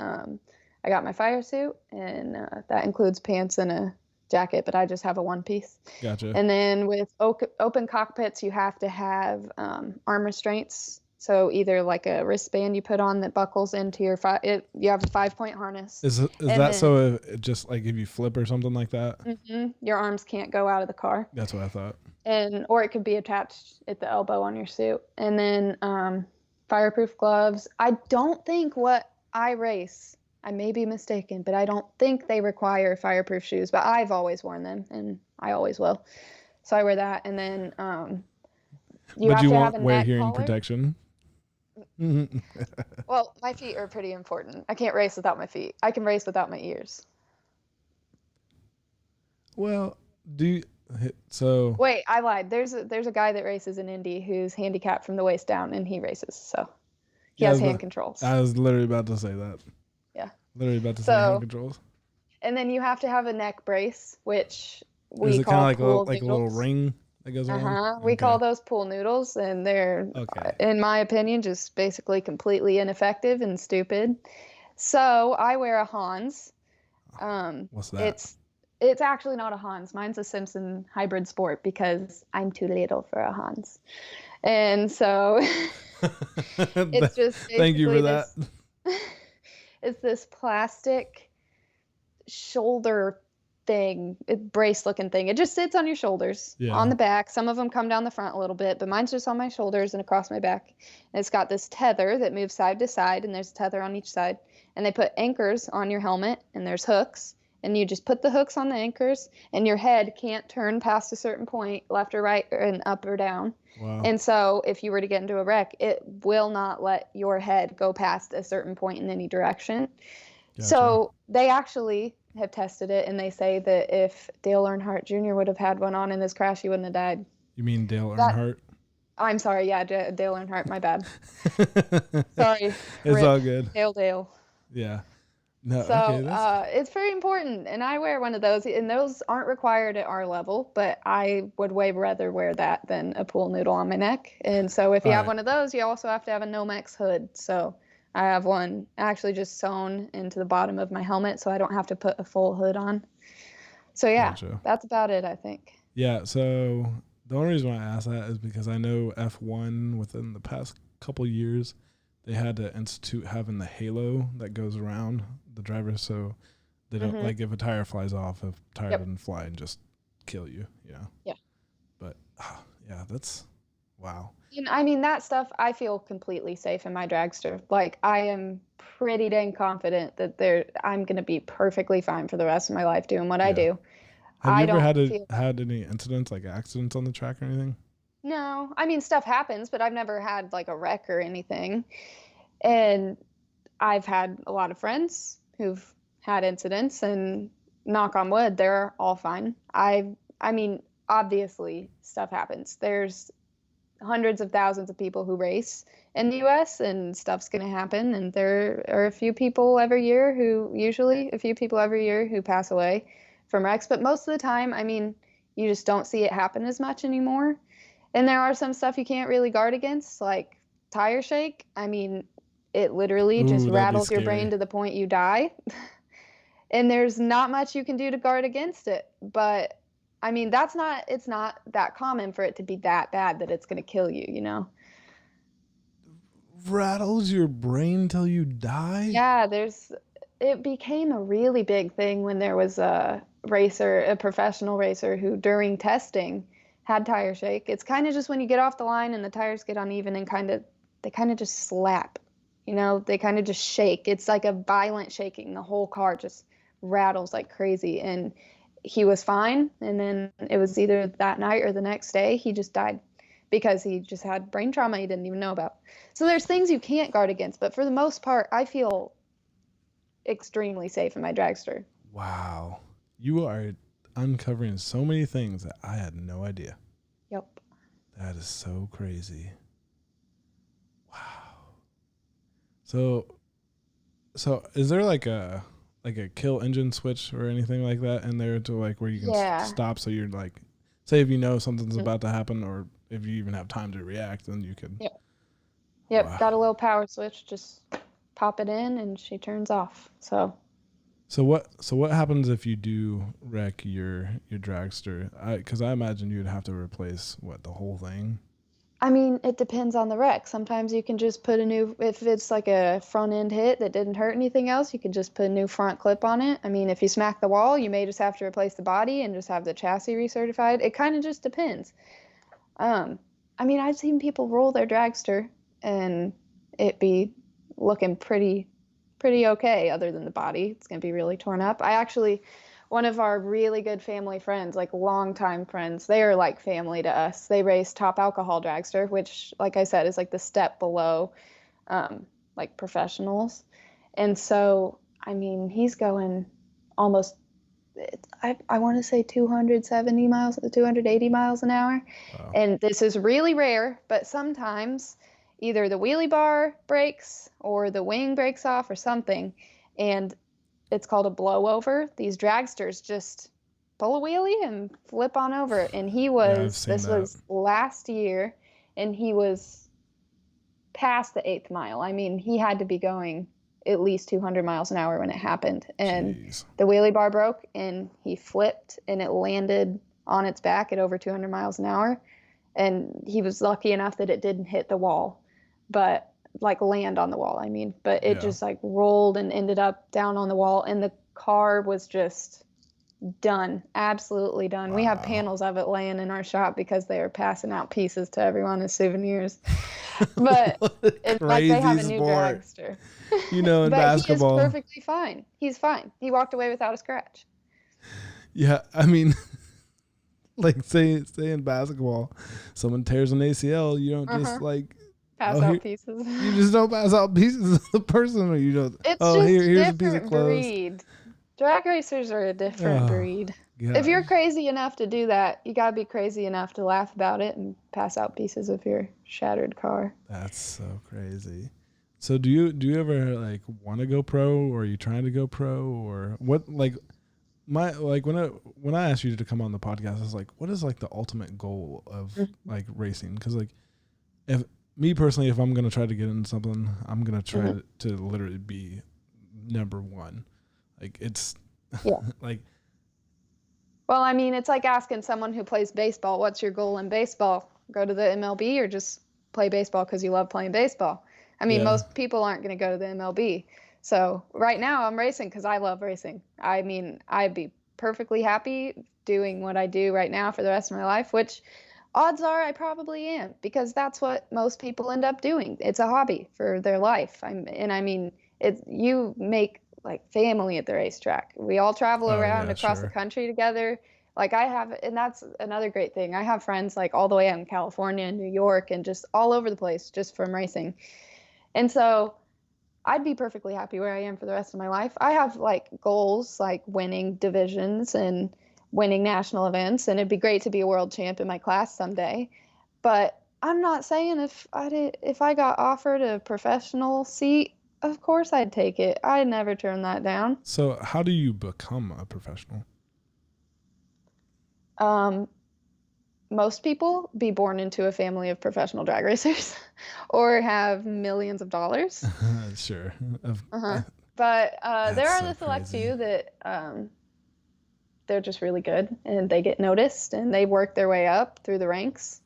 I got my fire suit, and that includes pants and a jacket, but I just have a one piece. Gotcha. And then with open cockpits, you have to have arm restraints. So either like a wristband you put on that buckles into your you have a 5-point harness. Is that so just like if you flip or something like that? Your arms can't go out of the car. That's what I thought. Or it could be attached at the elbow on your suit. And then fireproof gloves. I don't think I race, I may be mistaken, but I don't think they require fireproof shoes, but I've always worn them and I always will. So I wear that. And then you have to have a wear neck hearing collar. Protection. Well, my feet are pretty important. I can't race without my feet. I can race without my ears. Well, wait, I lied. There's a guy that races in Indy who's handicapped from the waist down, and he races. So he has hand controls. I was literally about to say that. Yeah. Literally about to say hand controls. And then you have to have a neck brace, which we call like a little ring that goes around? We call those pool noodles, and they're, in my opinion, just basically completely ineffective and stupid. So I wear a Hans. What's that? It's actually not a Hans. Mine's a Simpson hybrid sport because I'm too little for a Hans. And so it's just thank you for that. It's this plastic shoulder thing, brace looking thing. It just sits on your shoulders, on the back. Some of them come down the front a little bit, but mine's just on my shoulders and across my back. And it's got this tether that moves side to side, and there's a tether on each side. And they put anchors on your helmet, and there's hooks. And you just put the hooks on the anchors, and your head can't turn past a certain point, left or right, and up or down. Wow. And so if you were to get into a wreck, it will not let your head go past a certain point in any direction. Gotcha. So they actually have tested it, and they say that if Dale Earnhardt Jr. would have had one on in this crash, he wouldn't have died. You mean Dale Earnhardt? I'm sorry, yeah, Dale Earnhardt, my bad. Sorry. It's all good. Dale. Yeah. No, so it's very important, and I wear one of those, and those aren't required at our level, but I would way rather wear that than a pool noodle on my neck. And so if you have one of those, you also have to have a Nomex hood. So I have one actually just sewn into the bottom of my helmet, so I don't have to put a full hood on. So yeah, That's about it, I think. Yeah, so the only reason why I asked that is because I know F1 within the past couple years, they had to institute having the halo that goes around the driver, so they don't like if a tire flies off, a tire doesn't fly and just kill you, you know? Yeah. But that's wow. And I mean, that stuff, I feel completely safe in my dragster. Like, I am pretty dang confident that I'm going to be perfectly fine for the rest of my life doing what I do. Have you ever had any incidents, like accidents on the track or anything? No. I mean, stuff happens, but I've never had like a wreck or anything. And I've had a lot of friends who've had incidents, and knock on wood, they're all fine. I mean, obviously stuff happens. There's hundreds of thousands of people who race in the US, and stuff's going to happen. And there are a few people every year who pass away from wrecks. But most of the time, I mean, you just don't see it happen as much anymore. And there are some stuff you can't really guard against, like tire shake. I mean, it literally just rattles your brain to the point you die. And there's not much you can do to guard against it. But I mean, it's not that common for it to be that bad that it's going to kill you, you know? Rattles your brain till you die? Yeah, it became a really big thing when there was a professional racer who during testing had tire shake. It's kind of just when you get off the line and the tires get uneven and they kind of just slap. You know, they kind of just shake. It's like a violent shaking. The whole car just rattles like crazy. And he was fine. And then it was either that night or the next day, he just died because he just had brain trauma he didn't even know about. So there's things you can't guard against. But for the most part, I feel extremely safe in my dragster. Wow. You are uncovering so many things that I had no idea. Yep. That is so crazy. Wow. So is there like a kill engine switch or anything like that in there to like where you can stop, so you're like, say if you know something's about to happen, or if you even have time to react, then you can. Yep. Wow. Got a little power switch, just pop it in and she turns off. So what happens if you do wreck your dragster? Because I imagine you'd have to replace the whole thing. I mean, it depends on the wreck. Sometimes you can just put if it's like a front end hit that didn't hurt anything else, you can just put a new front clip on it. I mean, if you smack the wall, you may just have to replace the body and just have the chassis recertified. It kind of just depends. I mean, I've seen people roll their dragster and it be looking pretty okay, other than the body. It's going to be really torn up. One of our really good family friends, like longtime friends, they are like family to us. They race top alcohol dragster, which, like I said, is like the step below like professionals. And so, I mean, he's going almost, I want to say 270 miles, 280 miles an hour. Wow. And this is really rare, but sometimes either the wheelie bar breaks or the wing breaks off or something. And it's called a blowover. These dragsters just pull a wheelie and flip on over. And was last year, and he was past the 8th mile. I mean, he had to be going at least 200 miles an hour when it happened. And the wheelie bar broke and he flipped and it landed on its back at over 200 miles an hour. And he was lucky enough that it didn't hit the wall, but like land on the wall, I mean, but it just like rolled and ended up down on the wall, and the car was just done, absolutely done. Wow. We have panels of it laying in our shop because they are passing out pieces to everyone as souvenirs. But it's like they have a new dragster. You know, in basketball. He is perfectly fine. He's fine. He walked away without a scratch. Yeah, I mean, like say in basketball, someone tears an ACL, you don't just like pass out pieces. You just don't pass out pieces of the person, or you don't. It's here's a piece of clothes. Breed. Drag racers are a different breed. God. If you're crazy enough to do that, you gotta be crazy enough to laugh about it and pass out pieces of your shattered car. That's so crazy. So do you ever like want to go pro, or are you trying to go pro, or what? Like when I asked you to come on the podcast, I was like, what is like the ultimate goal of like racing? Because like if me personally, if I'm going to try to get into something, I'm going to try to literally be number one. Like it's like. Well, I mean, it's like asking someone who plays baseball, what's your goal in baseball? Go to the MLB or just play baseball because you love playing baseball? I mean, most people aren't going to go to the MLB. So right now I'm racing because I love racing. I mean, I'd be perfectly happy doing what I do right now for the rest of my life, which odds are I probably am, because that's what most people end up doing. It's a hobby for their life. You make like family at the racetrack. We all travel around across the country together. Like and that's another great thing. I have friends like all the way out in California and New York and just all over the place just from racing. And so I'd be perfectly happy where I am for the rest of my life. I have like goals like winning divisions and winning national events, and it'd be great to be a world champ in my class someday. But I'm not saying if I got offered a professional seat, of course I'd take it. I'd never turn that down. So how do you become a professional? Most people be born into a family of professional drag racers or have millions of dollars. Sure. But there That's are so the select crazy. few that they're just really good and they get noticed and they work their way up through the ranks,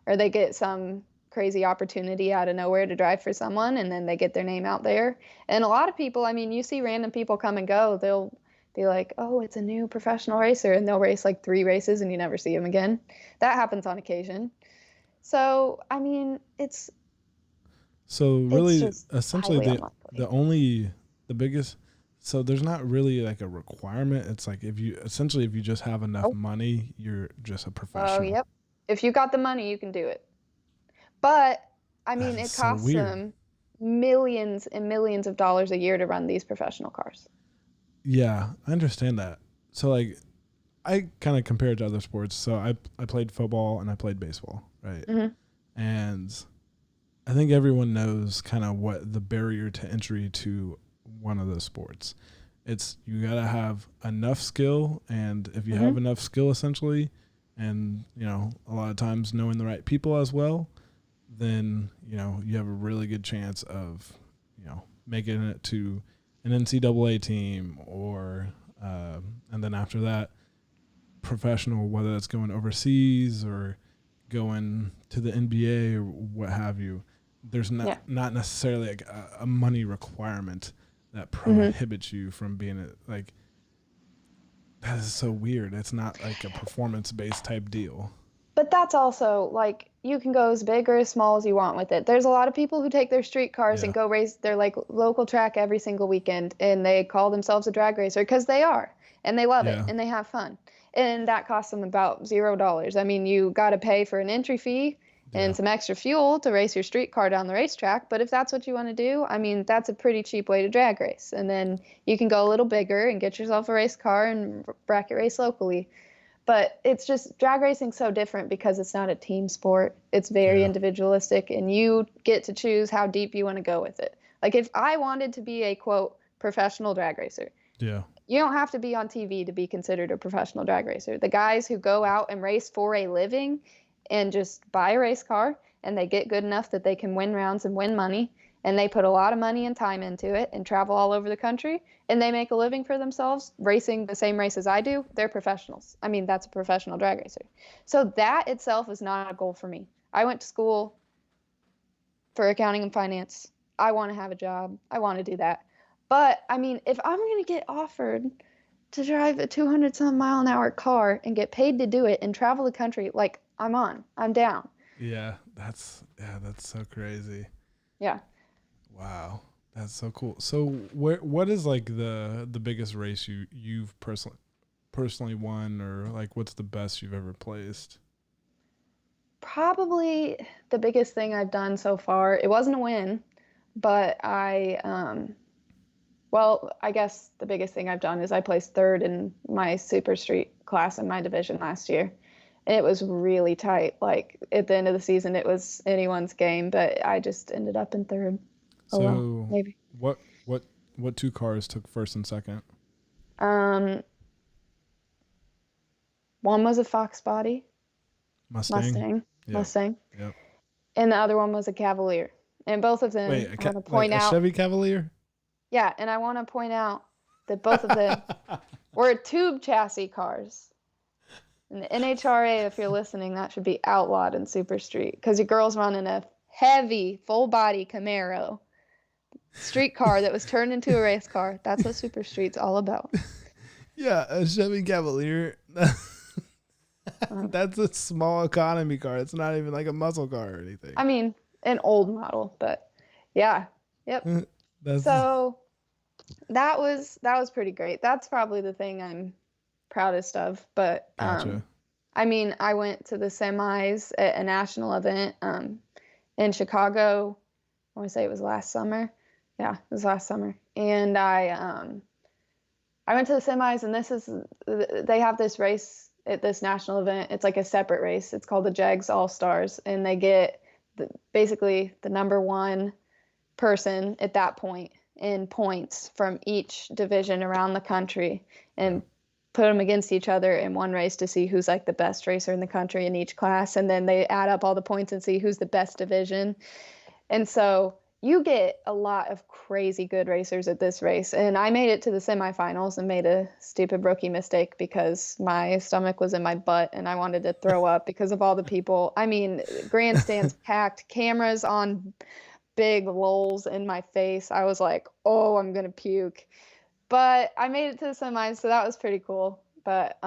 or they get some crazy opportunity out of nowhere to drive for someone and then they get their name out there. And a lot of people, I mean, you see random people come and go, they'll be like, oh, it's a new professional racer, and they'll race like 3 races and you never see them again. That happens on occasion. So, I mean, So it's really, just essentially, highly the unlikely. only the biggest. So there's not really like a requirement. It's like if you just have enough Oh, money, you're just a oh, professional. yep. If you got the money, you can do it. But I That mean, is it so costs weird. them millions and millions of dollars a year to run these professional cars. Yeah, I understand that. So like, I kind of compare it to other sports. So I played football and I played baseball, right? Hmm. And I think everyone knows kind of what the barrier to entry to one of those sports. It's you got to have enough skill, and if you have Hmm. enough skill, essentially, and a lot of times knowing the right people as well, then you have a really good chance of making it to an NCAA team, or and then after that, professional, whether that's going overseas or going to the NBA or what have you. There's Yeah. not necessarily like a money requirement that Hmm. prohibits you from being like that is so weird. It's not like a performance based type deal. But that's also like you can go as big or as small as you want with it. There's a lot of people who take their street cars and Yeah. go race their like local track every single weekend and they call themselves a drag racer because they are and they love it Yeah. and they have fun. And that costs them about $0. I mean, you got to pay for an entry fee and Yeah. some extra fuel to race your street car down the racetrack, but if that's what you want to do, I mean, that's a pretty cheap way to drag race. And then you can go a little bigger and get yourself a race car and bracket race locally. But it's just drag racing so different because it's not a team sport. It's very Yeah. individualistic, and you get to choose how deep you want to go with it. Like if I wanted to be a quote professional drag racer, Yeah. you don't have to be on TV to be considered a professional drag racer. The guys who go out and race for a living and just buy a race car and they get good enough that they can win rounds and win money and they put a lot of money and time into it and travel all over the country and they make a living for themselves racing the same races I do, they're professionals. I mean, that's a professional drag racer. So that itself is not a goal for me. I went to school for accounting and finance. I want to have a job. I want to do that. But I mean, if I'm going to get offered to drive a 200 some mile an hour car and get paid to do it and travel the country, like I'm down. That's so crazy. Yeah. Wow. That's so cool. So what is like the biggest race you've personally won, or like what's the best you've ever placed? Probably the biggest thing I've done so far, it wasn't a win, but well, I guess the biggest thing I've done is I placed third in my super street class in my division last year. And it was really tight. Like at the end of the season, it was anyone's game, but I just ended up in third. Oh well, So maybe. what what what two cars took first and second? Um, One was a Fox body, Mustang. Mustang, Yep. Mustang, Yep. and the other one was a Cavalier. And both of Wait, them, I want to like point a out, Chevy Cavalier? yeah, and I want to point out that both of them were tube chassis cars. And the NHRA, if you're listening, that should be outlawed in Super Street because your girl's running a heavy, full body Camaro street car that was turned into a race car. That's what Super Street's all about. Yeah, a Chevy Cavalier. Um, That's a small economy car. It's not even like a muscle car or anything. I mean, an old model, but yeah, yep. That's So that was pretty great. That's probably the thing I'm proudest of. But gotcha. I mean, I went to the semis at a national event in Chicago. I want to say it was last summer. Yeah, it was last summer. And I went to the semis, and they have this race at this national event. It's like a separate race. It's called the JEGS All Stars, and they get basically the number one person at that point in points from each division around the country Yeah. and put them against each other in one race to see who's like the best racer in the country in each class. And then they add up all the points and see who's the best division. And so you get a lot of crazy good racers at this race. And I made it to the semifinals and made a stupid rookie mistake because my stomach was in my butt and I wanted to throw up because of all the people. I mean, grandstands packed, cameras on big lulls in my face. I was like, oh, I'm gonna puke. But I made it to the semis, so that was pretty cool. But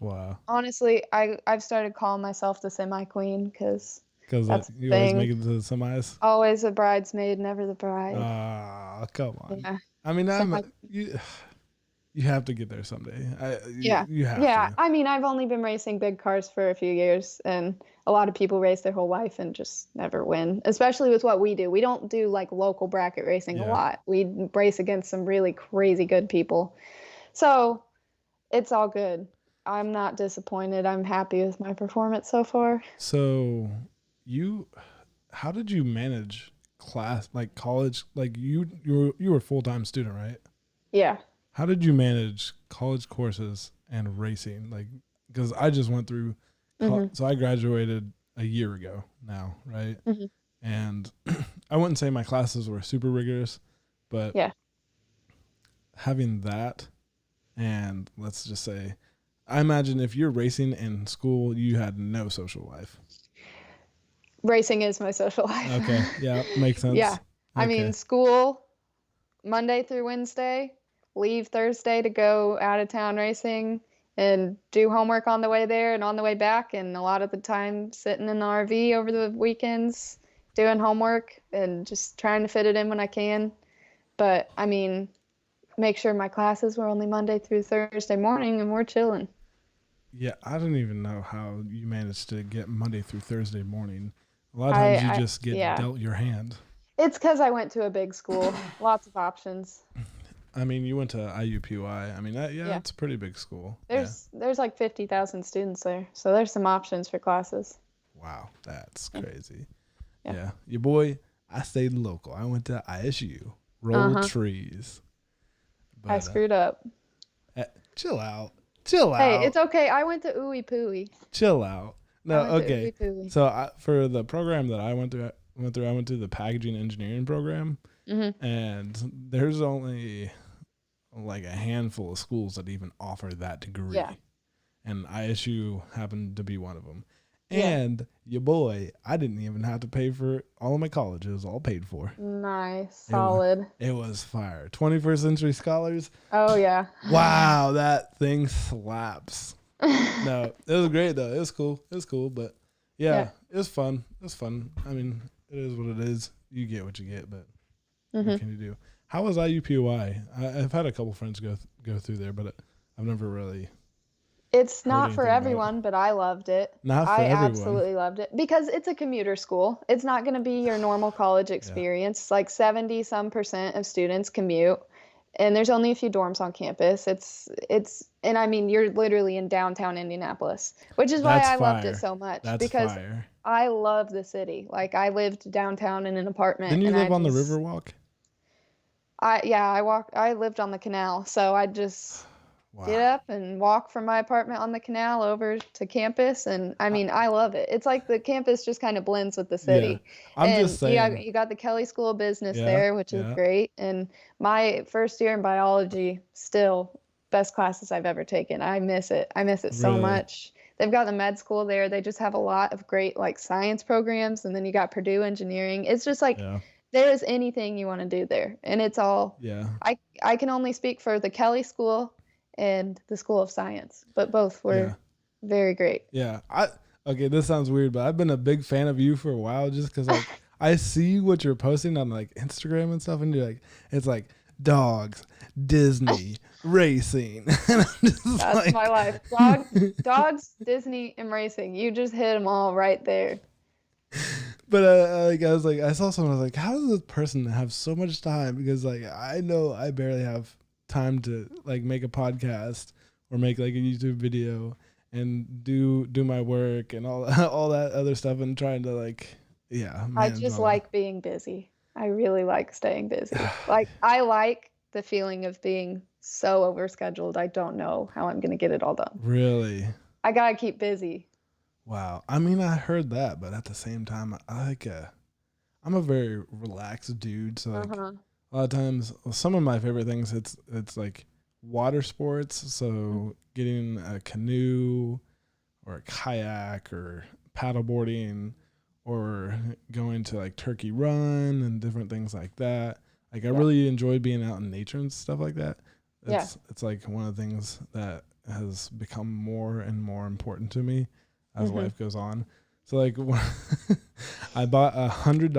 Wow. honestly, I've started calling myself the semi queen because Because that's the you always thing. make it to the semis. Always a bridesmaid, never the bride. Ah, come on. Yeah. I mean, Semi. you have to get there someday. Yeah. You have Yeah. to. I mean, I've only been racing big cars for a few years, and a lot of people race their whole life and just never win, especially with what we do. We don't do like local bracket racing a Yeah. lot. We race against some really crazy good people. So it's all good. I'm not disappointed. I'm happy with my performance so far. So, you, how did you manage class, like college? Like you were a full time student, right? Yeah. How did you manage college courses and racing? Like, because I just went through, Hmm. so I graduated a year ago now, right? Hmm. And I wouldn't say my classes were super rigorous, but Yeah. having that, and let's just say, I imagine if you're racing in school, you had no social life. Racing is my social life. Okay, yeah, makes Yeah. sense. I mean, Okay, school, Monday through Wednesday, leave Thursday to go out of town racing and do homework on the way there and on the way back. And a lot of the time sitting in the RV over the weekends doing homework and just trying to fit it in when I can. But I mean, make sure my classes were only Monday through Thursday morning and we're chilling. yeah, I don't even know how you managed to get Monday through Thursday morning. A lot of times you I just get yeah. dealt your hand. It's because I went to a big school. Lots of options. I mean, you went to IUPUI. I mean, yeah, Yeah. it's a pretty big school. Yeah. There's like 50,000 students there. So there's some options for classes. Wow, that's Yeah. crazy. Yeah. Yeah, your boy, I stayed local. I went to ISU. Roll Uh-huh. trees. I But screwed up. eh, chill out. Chill Hey, it's out. okay. I went to Ooey Pooey. Chill out. I No, went to okay. Ooey Pooey. So for the program that I went to the packaging engineering program, Hmm. and there's only like a handful of schools that even offer that Yeah. degree, and ISU happened to be one of them. Yeah. And your boy, I didn't even have to pay for all of my college; it was all paid for. Nice. It was Solid. it was fire. 21st Century Scholars. Oh, yeah. Wow, that thing slaps. No, it was great though. It was cool. It was cool, but Yeah. yeah, it was fun. It was fun. I mean, it is what it is. You get what you get, but what Hmm. can you do? How was IUPUI? I've had a couple friends go through there, but I've never really It's heard not for anything about it. everyone, but I loved it. Not for I everyone. absolutely loved it because it's a commuter school. It's not going to be your normal college Yeah, experience. Like 70 some percent of students commute, and there's only a few dorms on campus. And I mean, you're literally in downtown Indianapolis, which is why that's I loved it fire. so much That's because fire. I love the city. Like I lived downtown in an apartment Didn't you and live on the Riverwalk? I lived on the canal. So I just get Wow. up and walk from my apartment on the canal over to campus. And I I, mean, I love it. It's like the campus just kind of blends with the yeah, city. I'm And just saying. you got the Kelly School of Business Yeah, there, which is yeah, great. And my first year in biology, still best classes I've ever taken. I miss it. I miss it so really. much. They've got the med school there. They just have a lot of great like science programs. And then you got Purdue Engineering. It's just like Yeah, there is anything you want to do there. And it's all yeah, I can only speak for the Kelly School and the School of Science, but both yeah. were very great. Yeah, okay. This sounds weird, but I've been a big fan of you for a while, just because like I see what you're posting on like Instagram and stuff, and you're like, it's like dogs, Disney, racing, and I'm just That's like, my life. Dogs, Disney, and racing. You just hit them all right there. but like I was like, I saw someone, I was like, how does this person have so much time? Because like I know I barely have time to like make a podcast or make like a YouTube video and do my work and all all that other stuff and trying to like I manage just all that. like being busy. I really like staying busy. Like I like the feeling of being so overscheduled. I don't know how I'm going to get it all done. Really? I got to keep busy. Wow. I mean, I heard that, but at the same time, I'm a very relaxed dude. So like Uh-huh. a lot of times, some of my favorite things, it's like water sports. So getting a canoe or a kayak or paddleboarding or going to like Turkey Run and different things like that. Like I really enjoy being out in nature and stuff like that. It's like one of the things that has become more and more important to me as life goes on. So like I bought $100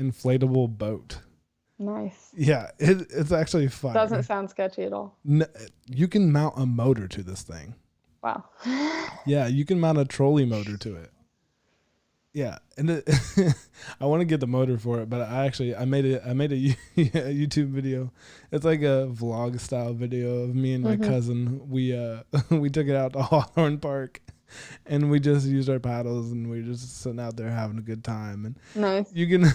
inflatable boat. Nice. Yeah, it's actually fun. Doesn't sound sketchy at all. You can mount a motor to this thing. Wow. Yeah, you can mount a trolley motor to it. Yeah, and I want to get the motor for it, but I made a YouTube video. It's like a vlog style video of me and my cousin. We took it out to Hawthorne Park, and we just used our paddles, and we were just sitting out there having a good time. And Nice. you can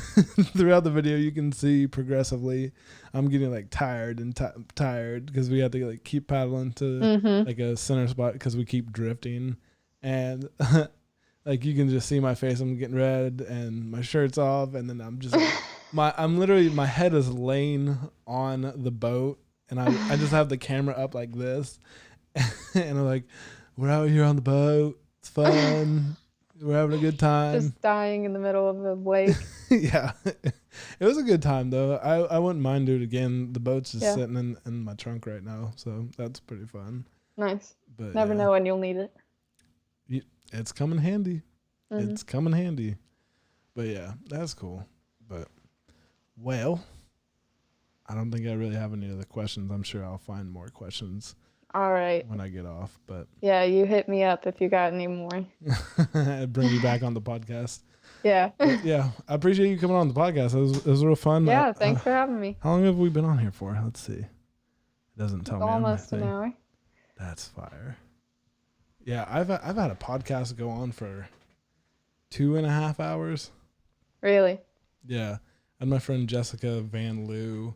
throughout the video you can see progressively I'm getting like tired and tired because we had to like keep paddling to like a center spot because we keep drifting, and like you can just see my face. I'm getting red and my shirt's off, and then I'm just like, my head is laying on the boat, and I just have the camera up like this, and I'm like, we're out here on the boat. It's fun. We're having a good time. Just dying in the middle of the lake. Yeah, it was a good time though. I wouldn't mind doing it again. The boat's just sitting in my trunk right now, so that's pretty fun. Nice. But never know when you'll need it. It's coming handy. It's coming handy. But yeah, that's cool. But well, I don't think I really have any other questions. I'm sure I'll find more questions. All right. When I get off, but yeah, you hit me up if you got any more. Bring you back on the podcast. Yeah. But yeah, I appreciate you coming on the podcast. It was real fun. Yeah, thanks for having me. How long have we been on here for? Let's see. It doesn't tell me. Almost an hour. That's fire. Yeah, I've had a podcast go on for 2.5 hours. Really? Yeah. And my friend Jessica Van Loo,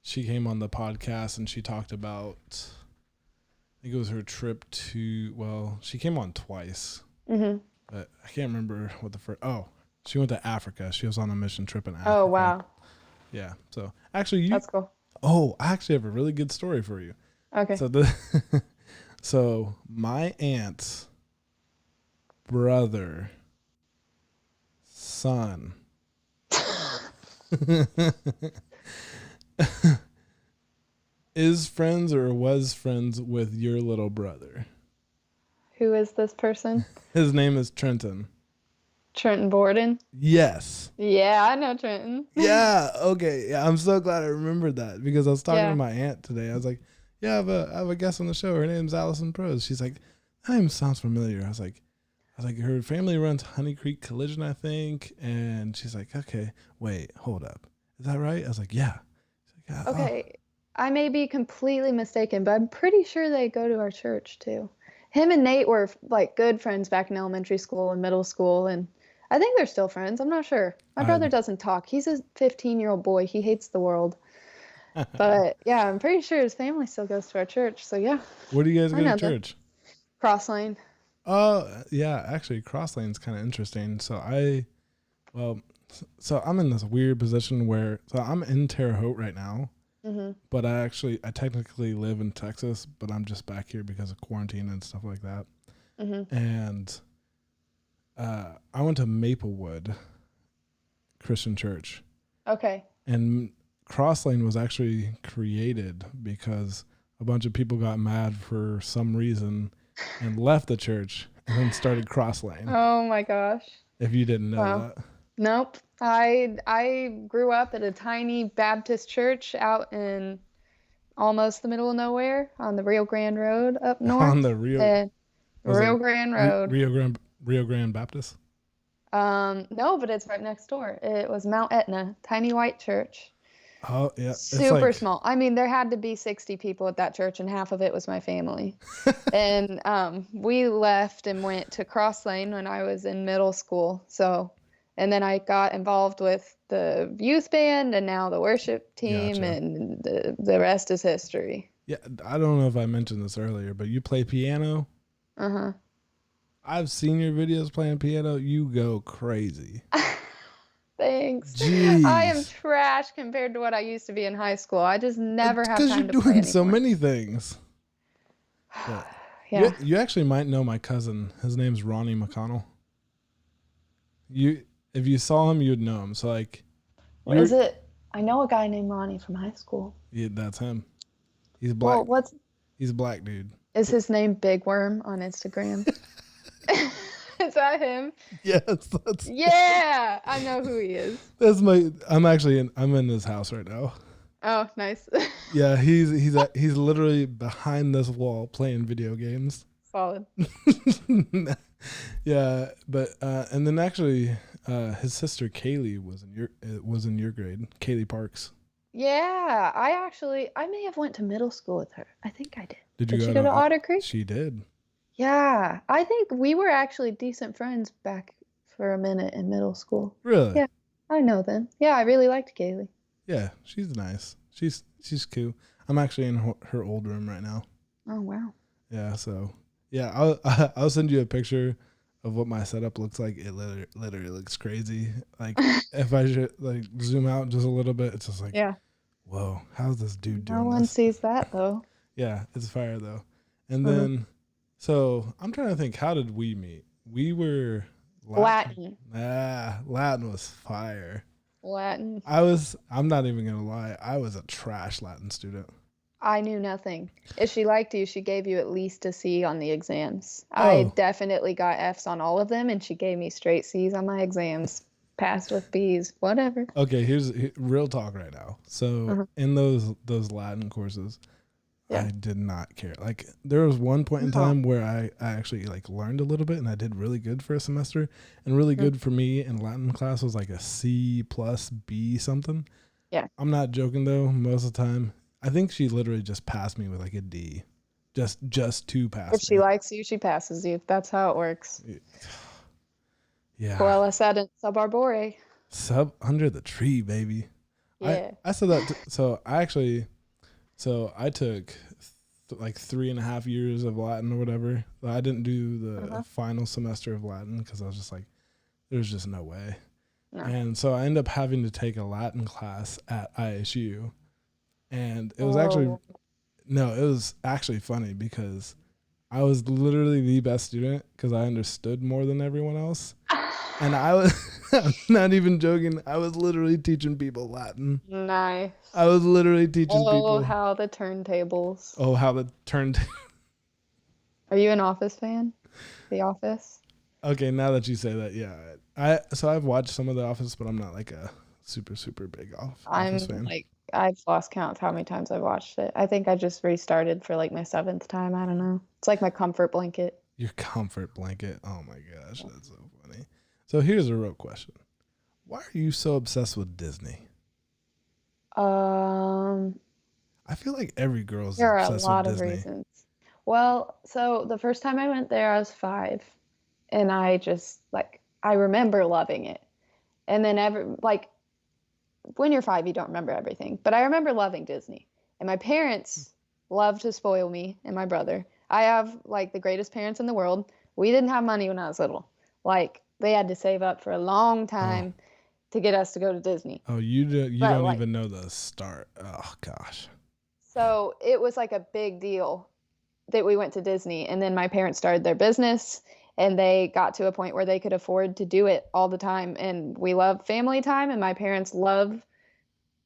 she came on the podcast and she talked about, I think it was her trip to, well, she came on twice. But I can't remember what the first, she went to Africa. She was on a mission trip in Africa. Oh, wow. Yeah. So actually that's cool. Oh, I actually have a really good story for you. Okay. So my aunt's brother, son, is friends or was friends with your little brother. Who is this person? His name is Trenton. Trenton Borden? Yes. Yeah, I know Trenton. Yeah. Okay. Yeah, I'm so glad I remembered that because I was talking to my aunt today. I was like, yeah, I have a guest on the show. Her name's Alison Prose. She's like, that name sounds familiar. I was like, her family runs Honey Creek Collision, I think. And she's like, okay, wait, hold up. Is that right? I was like, yeah. She's like, okay. I may be completely mistaken, but I'm pretty sure they go to our church too. Him and Nate were like good friends back in elementary school and middle school, and I think they're still friends. I'm not sure. My brother doesn't talk. He's a 15-year-old boy. He hates the world. But yeah, I'm pretty sure his family still goes to our church. So yeah. Where do you guys go to church? Cross Lane. Oh, yeah. Actually, Cross Lane's kind of interesting. So I'm in this weird position where, I'm in Terre Haute right now, but I technically live in Texas, but I'm just back here because of quarantine and stuff like that. And I went to Maplewood Christian Church. Okay. And Cross Lane was actually created because a bunch of people got mad for some reason and left the church and then started Cross Lane. Oh my gosh. If you didn't know that. Nope. I grew up at a tiny Baptist church out in almost the middle of nowhere on the Rio Grande Road up north. On the Rio Grande Road. Rio Grande Baptist? No, but it's right next door. It was Mount Etna, tiny white church. Oh, yeah. Super small. I mean, there had to be 60 people at that church, and half of it was my family. And we left and went to Cross Lane when I was in middle school. And then I got involved with the youth band and now the worship team, and the rest is history. Yeah, I don't know if I mentioned this earlier, but you play piano? Uh-huh. I've seen your videos playing piano. You go crazy. Thanks. Thanks. I am Jeez. trash compared to what I used to be in high school. I just never have Because you're time to play doing so anymore. many things. But Yeah. you actually might know my cousin. His name's Ronnie McConnell. If you saw him, you'd know him. So like, Is it? I know a guy named Ronnie from high school. yeah, that's him. He's black. Well, He's a black dude. is his name Big Worm on Instagram? Is that him? Yes, that's Yeah, I know who he is. that's my. I'm in his house right now. Oh, nice. Yeah, he's literally behind this wall playing video games. Solid. Yeah, but and then actually, his sister Kaylee was in your grade. Kaylee Parks. Yeah, I may have went to middle school with her. I think I did. Did she go to Otter Creek? She did. Yeah, I think we were actually decent friends back for a minute in middle school. Really? Yeah, I know them. Yeah, I really liked Kaylee. Yeah, she's nice. She's cute. I'm actually in her old room right now. Oh, wow. Yeah, so yeah, I'll send you a picture of what my setup looks like. It literally looks crazy. Like if I should like zoom out just a little bit, it's just like, Yeah. whoa, how's this dude doing No one this? sees that though. Yeah, it's fire though. And then, so I'm trying to think, how did we meet? We were Latin. Latin was fire. Latin. I'm not even gonna lie, I was a trash Latin student. I knew nothing. If she liked you, she gave you at least a C on the exams. Oh. I definitely got Fs on all of them, and she gave me straight Cs on my exams. Passed with Bs, whatever. Okay, here's real talk right now. So in those Latin courses, Yeah. I did not care. Like there was one point in time where I actually like learned a little bit and I did really good for a semester, and really good for me in Latin class was like a C plus B something. Yeah. I'm not joking though. Most of the time, I think she literally just passed me with like a D, just to pass. If she likes you, she passes you. That's how it works. Yeah. Coela sedent sub arbore. Sub under the tree, baby. Yeah. I said that. So I took like 3.5 years of Latin or whatever. I didn't do the final semester of Latin because I was just like, there's just no way. No. And so I ended up having to take a Latin class at ISU. And it was it was actually funny because I was literally the best student because I understood more than everyone else. And I'm not even joking, I was literally teaching people Latin. Nice. I was literally teaching people. Oh, how the turntables. Oh, how the turntables. Are you an Office fan? The Office? Okay, now that you say that, yeah. I've watched some of The Office, but I'm not like a super, super big Office fan. Like, I've lost count of how many times I've watched it. I think I just restarted for like my 7th time. I don't know. It's like my comfort blanket. Your comfort blanket. Oh my gosh, that's so funny. So here's a real question. Why are you so obsessed with Disney? There I feel like every girl's are a obsessed lot with of Disney. reasons. Well, so the first time I went there, I was 5, and I just like I remember loving it. And then when you're 5, you don't remember everything, but I remember loving Disney. And my parents love to spoil me and my brother. I have like the greatest parents in the world. We didn't have money when I was little. Like they had to save up for a long time to get us to go to Disney. Oh, you don't even know the start. Oh gosh. So it was like a big deal that we went to Disney, and then my parents started their business and they got to a point where they could afford to do it all the time. And we love family time, and my parents love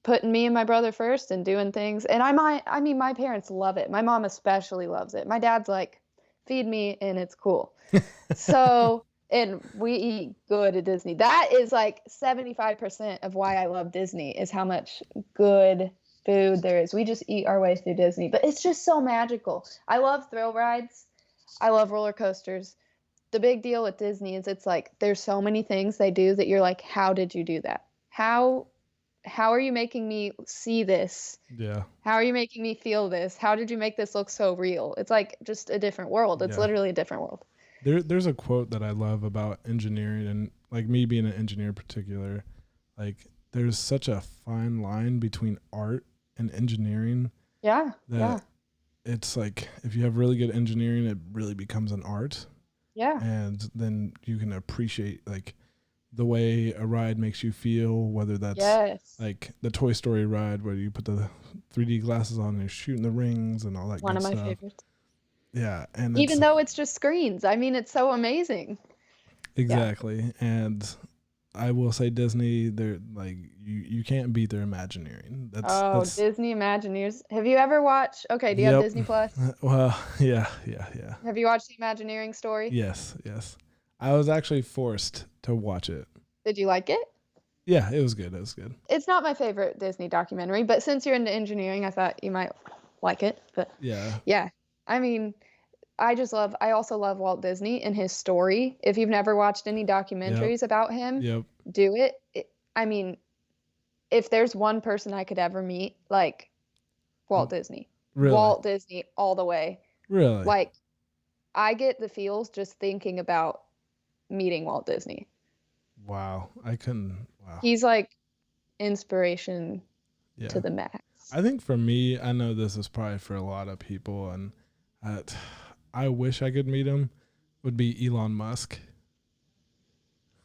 putting me and my brother first and doing things. And I mean, my parents love it. My mom especially loves it. My dad's like, feed me and it's cool. So, and we eat good at Disney. That is like 75% of why I love Disney is how much good food there is. We just eat our way through Disney, but it's just so magical. I love thrill rides. I love roller coasters. The big deal with Disney is it's like there's so many things they do that you're like, how did you do that? How are you making me see this? Yeah. How are you making me feel this? How did you make this look so real? It's like just a different world. It's literally a different world. There's a quote that I love about engineering, and like me being an engineer in particular, like there's such a fine line between art and engineering. Yeah. That it's like if you have really good engineering, it really becomes an art. Yeah. And then you can appreciate like the way a ride makes you feel, whether that's Yes. like the Toy Story ride where you put the 3D glasses on and you're shooting the rings and all that One good of my stuff. favorites. Yeah, and Even though it's just screens. I mean, it's so amazing. exactly. Yeah. And I will say Disney, they're like you can't beat their Imagineering. That's Disney Imagineers. Have you ever watched? Okay, do you have yep. Disney Plus? Well, yeah. Have you watched the Imagineering story? Yes. I was actually forced to watch it. Did you like it? Yeah, it was good. It's not my favorite Disney documentary, but since you're into engineering, I thought you might like it. But yeah. I mean, I also love Walt Disney and his story. If you've never watched any documentaries about him, do it. I mean, if there's one person I could ever meet, like Walt Disney. Really? Walt Disney all the way. Really? Like, I get the feels just thinking about meeting Walt Disney. Wow. I couldn't. Wow. He's like inspiration to the max. I think for me, I know this is probably for a lot of people, and I wish I could meet him, would be Elon Musk.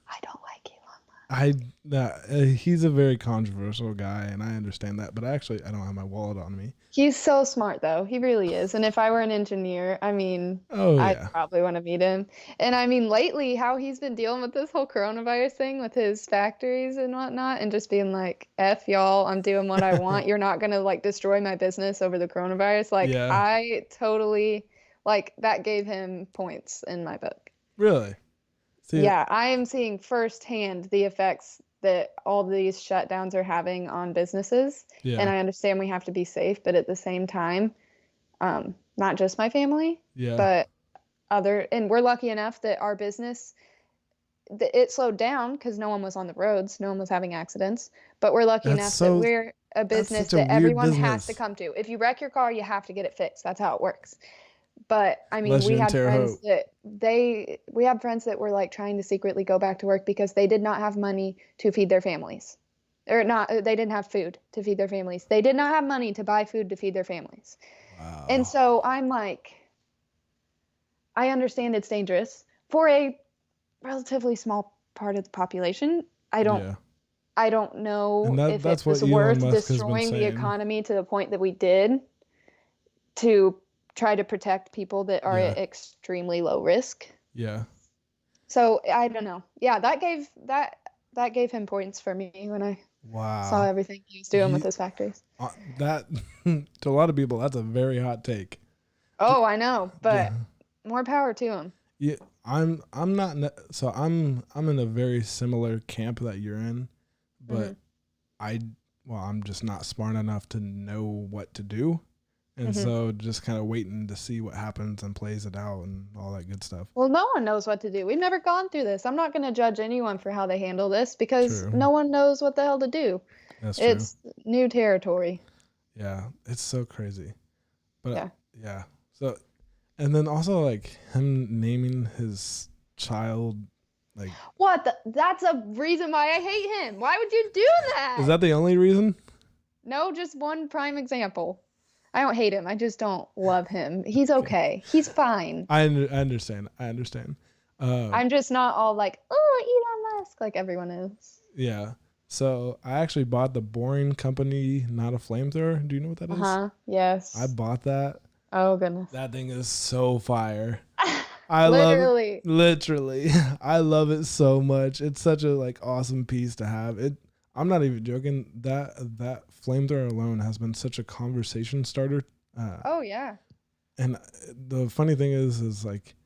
I don't like Elon Musk. He's a very controversial guy, and I understand that, but I don't have my wallet on me. He's so smart, though. He really is. And if I were an engineer, I mean, I'd probably want to meet him. And I mean, lately, how he's been dealing with this whole coronavirus thing with his factories and whatnot, and just being like, F y'all, I'm doing what I want. You're not going to like destroy my business over the coronavirus. Like, I totally, like, that gave him points in my book. Really? Yeah, I am seeing firsthand the effects that all these shutdowns are having on businesses. Yeah. And I understand we have to be safe, but at the same time, not just my family, but and we're lucky enough that our business, it slowed down because no one was on the roads, no one was having accidents, but we're lucky enough that we're a business that everyone has to come to. If you wreck your car, you have to get it fixed. That's how it works. But I mean, we had friends that were like trying to secretly go back to work because they did not have money to feed their families, they didn't have food to feed their families. They did not have money to buy food to feed their families. Wow. And so I'm like, I understand it's dangerous for a relatively small part of the population. I don't know if it was worth destroying the economy to the point that we did to try to protect people that are at extremely low risk. Yeah. So I don't know. Yeah, that gave him points for me when I saw everything he was doing with his factories. That to a lot of people, that's a very hot take. Oh, I know, but more power to him. Yeah, I'm not. So I'm in a very similar camp that you're in, but I'm just not smart enough to know what to do. And so just kind of waiting to see what happens and plays it out and all that good stuff. Well, no one knows what to do. We've never gone through this. I'm not going to judge anyone for how they handle this because no one knows what the hell to do. That's true. It's new territory. Yeah, it's so crazy. But yeah. So, and then also like him naming his child like. What? That's a reason why I hate him. Why would you do that? Is that the only reason? No, just one prime example. I don't hate him. I just don't love him. He's okay. He's fine. I understand. I'm just not all like, oh, Elon Musk, like everyone is. Yeah. So I actually bought the Boring Company, not a flamethrower. Do you know what that is? Yes. I bought that. Oh, goodness. That thing is so fire. Literally. Literally. I love it so much. It's such a like awesome piece to have. I'm not even joking. That flamethrower alone has been such a conversation starter. Oh yeah. And the funny thing is like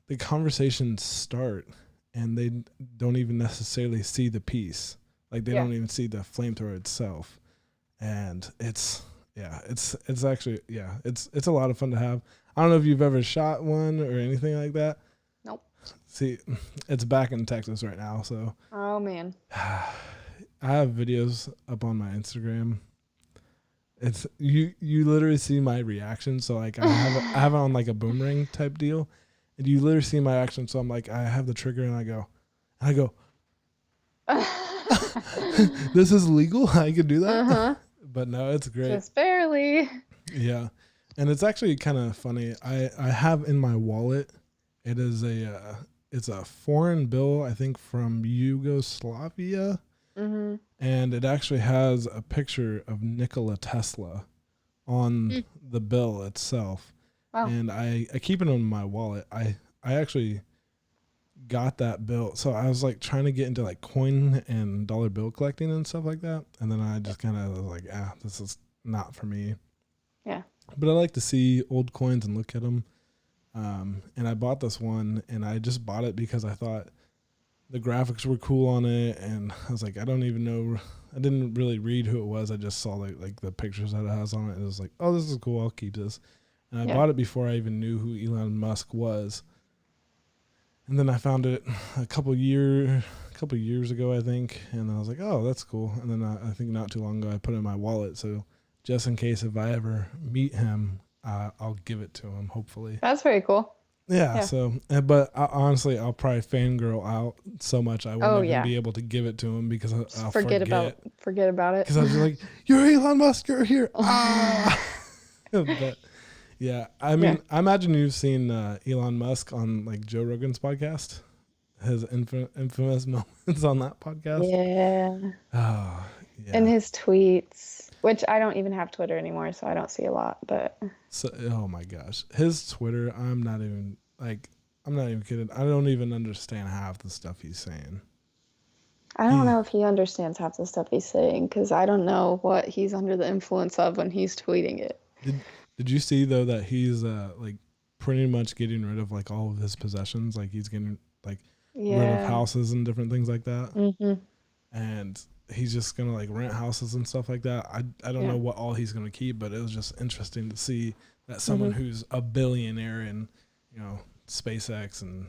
the conversations start and they don't even necessarily see the piece. Like they don't even see the flamethrower itself. And it's actually it's a lot of fun to have. I don't know if you've ever shot one or anything like that. Nope. See, it's back in Texas right now, so. Oh man. I have videos up on my Instagram. It's you literally see my reaction. So like I have it on like a boomerang type deal, and you literally see my action. So I'm like I have the trigger and I go, this is legal. I can do that. But no, it's great. Just barely. Yeah, and it's actually kind of funny. I have in my wallet. It is it's a foreign bill, I think from Yugoslavia, Mm-hmm. and it actually has a picture of Nikola Tesla on the bill itself. Wow. And I keep it in my wallet. I actually got that bill. So I was like trying to get into like coin and dollar bill collecting and stuff like that. And then I just kind of was like, this is not for me. Yeah. But I like to see old coins and look at them. And I bought this one, and I just bought it because I thought the graphics were cool on it. And I was like, I don't even know. I didn't really read who it was. I just saw like the pictures that it has on it. And it was like, oh, this is cool. I'll keep this. And I bought it before I even knew who Elon Musk was. And then I found it a couple years ago, I think, and I was like, "Oh, that's cool." And then I think not too long ago, I put it in my wallet, so just in case if I ever meet him, I'll give it to him. Hopefully, That's very cool. yeah. So, but honestly, I'll probably fangirl out so much I won't even be able to give it to him because I'll forget about it. Because I'll be like, "You're Elon Musk. You're here." But yeah, I mean, I imagine you've seen Elon Musk on like Joe Rogan's podcast, his infamous moments on that podcast. Yeah. Oh, yeah. And his tweets, which I don't even have Twitter anymore, so I don't see a lot. But so, oh my gosh, his Twitter, I'm not even kidding. I don't even understand half the stuff he's saying. I don't know if he understands half the stuff he's saying because I don't know what he's under the influence of when he's tweeting it. Did you see though that he's like pretty much getting rid of like all of his possessions? Like he's getting like rid of houses and different things like that. Mm-hmm. And he's just gonna like rent houses and stuff like that. I don't know what all he's gonna keep, but it was just interesting to see that someone who's a billionaire in, SpaceX and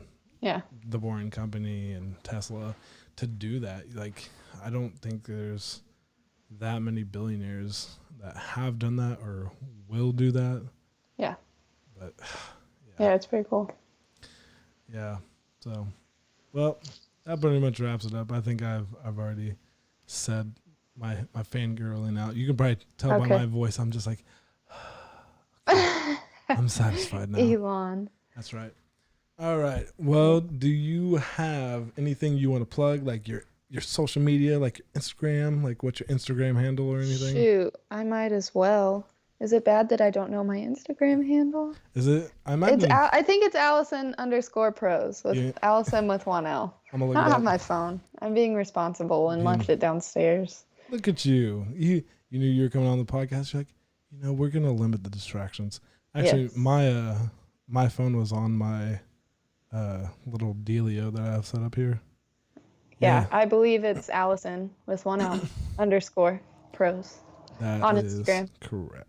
the Boring Company and Tesla to do that. Like I don't think there's that many billionaires that have done that or will do that. Yeah. But yeah, it's pretty cool. Yeah. So, well, that pretty much wraps it up. I think I've already said my fangirling out. You can probably tell by my voice. I'm just like, I'm satisfied now. Elon. That's right. All right. Well, do you have anything you want to plug, like your social media, like Instagram, like what's your Instagram handle or anything? Shoot, I might as well. Is it bad that I don't know my Instagram handle? Is it? I think it's Alison_Prose with Alison with one L. I don't have my phone. I'm being responsible and left it downstairs. Look at you. You knew you were coming on the podcast. You're like, we're gonna limit the distractions. Actually, my phone was on my little dealio that I have set up here. Yeah, I believe it's Alison with one L _Prose on Instagram. Correct.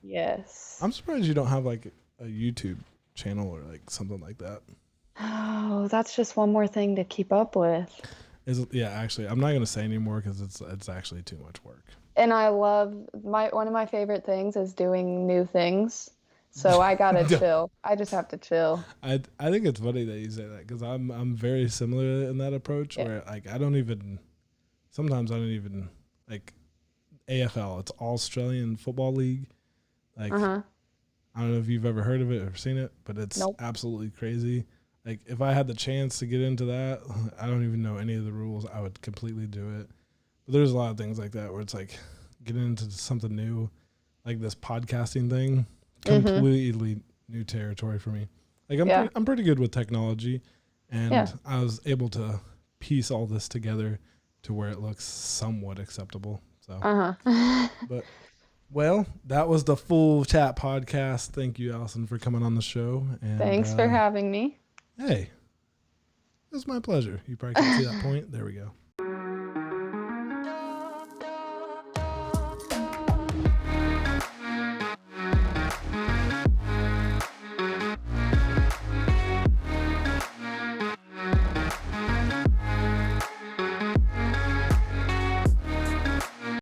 Yes. I'm surprised you don't have like a YouTube channel or like something like that. Oh, that's just one more thing to keep up with. Actually, I'm not gonna say anymore because it's actually too much work. And I love one of my favorite things is doing new things. So I gotta chill. I just have to chill. I think it's funny that you say that because I'm very similar in that approach where like sometimes I don't even like AFL. It's Australian Football League. Like I don't know if you've ever heard of it or seen it, but it's absolutely crazy. Like if I had the chance to get into that, I don't even know any of the rules. I would completely do it. But there's a lot of things like that where it's like getting into something new, like this podcasting thing. Completely new territory for me. Like I'm pretty good with technology, and I was able to piece all this together to where it looks somewhat acceptable. So, but well, that was the Full Chat podcast. Thank you, Alison, for coming on the show. And thanks for having me. Hey, it was my pleasure. You probably can't see that point. There we go.